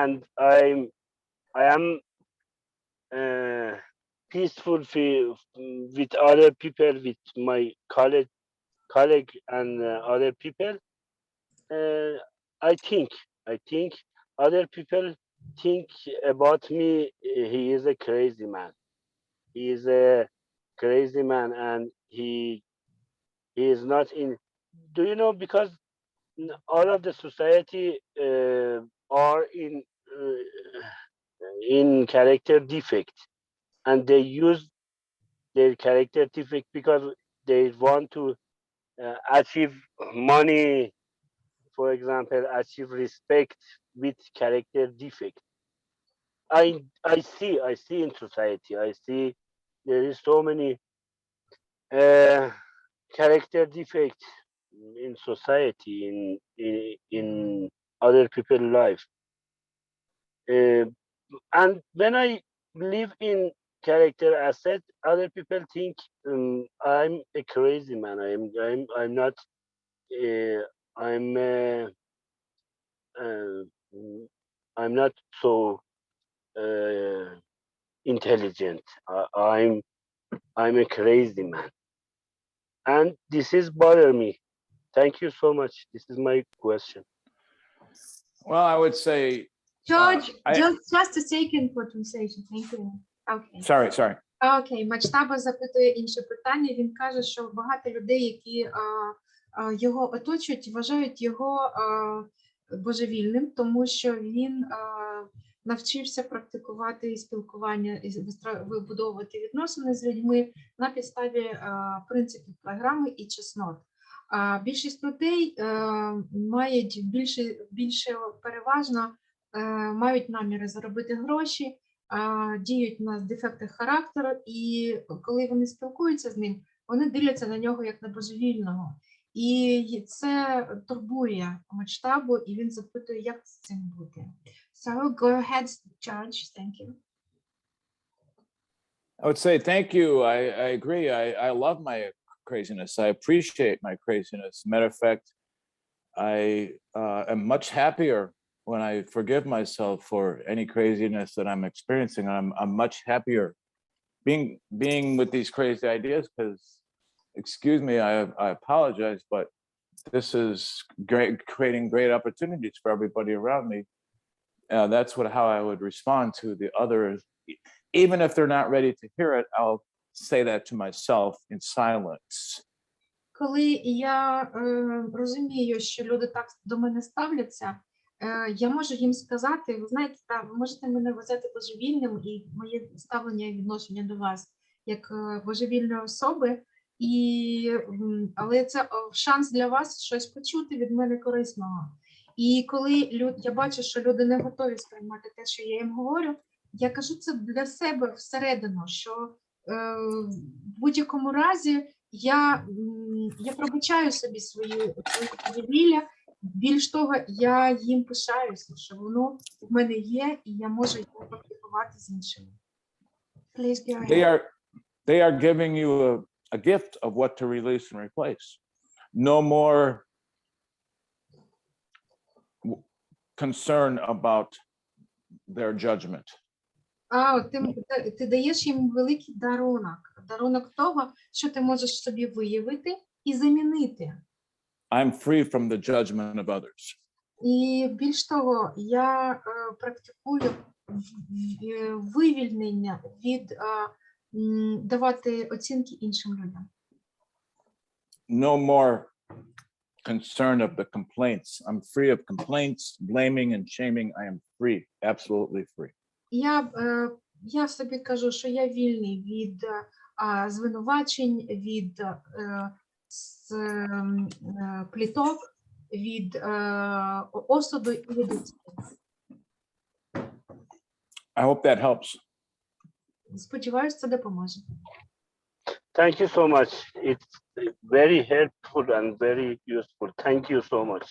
and I am peaceful with other people, with my colleague and other people, I think other people think about me. He is a crazy man. He is a crazy man, and he is not in. Do you know? Because all of the society are in character defect, and they use their character defect because they want to achieve money, for example, achieve respect with character defect. I see in society, I see there is so many character defects in society, in other people's life. And when I live in character asset, other people think I'm a crazy man. I'm not. I'm not so intelligent. I'm a crazy man, and this is bother me. Thank you so much. This is my question. Well, I would say, George, I- just a second for translation. Thank you. Okay. sorry. Окей, Мачтаба запитує інше питання. Він каже, що багато людей, які його оточують, вважають його божевільним, тому що він навчився практикувати спілкування і вибудовувати відносини з людьми на підставі принципів програми і чеснот. Більшість людей мають більше переважно мають наміри заробити гроші, діють на дефекти характеру, і коли вони спілкуються з ним, вони дивляться на нього як на божевільного. І це турбує Мачтабу, і він запитує, як з цим бути. So, go ahead, George. Thank you. I would say thank you. I agree. I love my craziness. I appreciate my craziness. Matter of fact, I am much happier when I forgive myself for any craziness that I'm experiencing. I'm much happier being with these crazy ideas because, excuse me, I apologize, but this is creating great opportunities for everybody around me. That's how I would respond to the others. Even if they're not ready to hear it, I'll say that to myself in silence. коли я розумію, що люди так до мене ставляться, я можу їм сказати, ви знаєте, ви можете мене вважати божевільним, і моє ставлення і відношення до вас як божевільної особи, але це шанс для вас щось почути від мене корисного. І коли я бачу, що люди не готові сприймати те, що я їм говорю, я кажу це для себе всередину, що в будь-якому разі я пробачаю собі свої божевілля. Більш того, я їм пишаюся, що воно в мене є, і я можу його практикувати з іншими. Please go ahead. They are giving you a gift of what to release and replace. No more concern about their judgment. Ти даєш їм великий дарунок того, що ти можеш собі виявити і замінити. I'm free from the judgment of others. І більш того, я практикую вивільнення від давати оцінки іншим людям. No more concern of the complaints. I'm free of complaints, blaming and shaming. I am free, absolutely free. Я собі кажу, що я вільний від звинувачень, від пліток, від осуду і від оцінки. I hope that helps. Сподіваюсь, це допоможе. Thank you so much. It's very helpful and very useful. Thank you so much.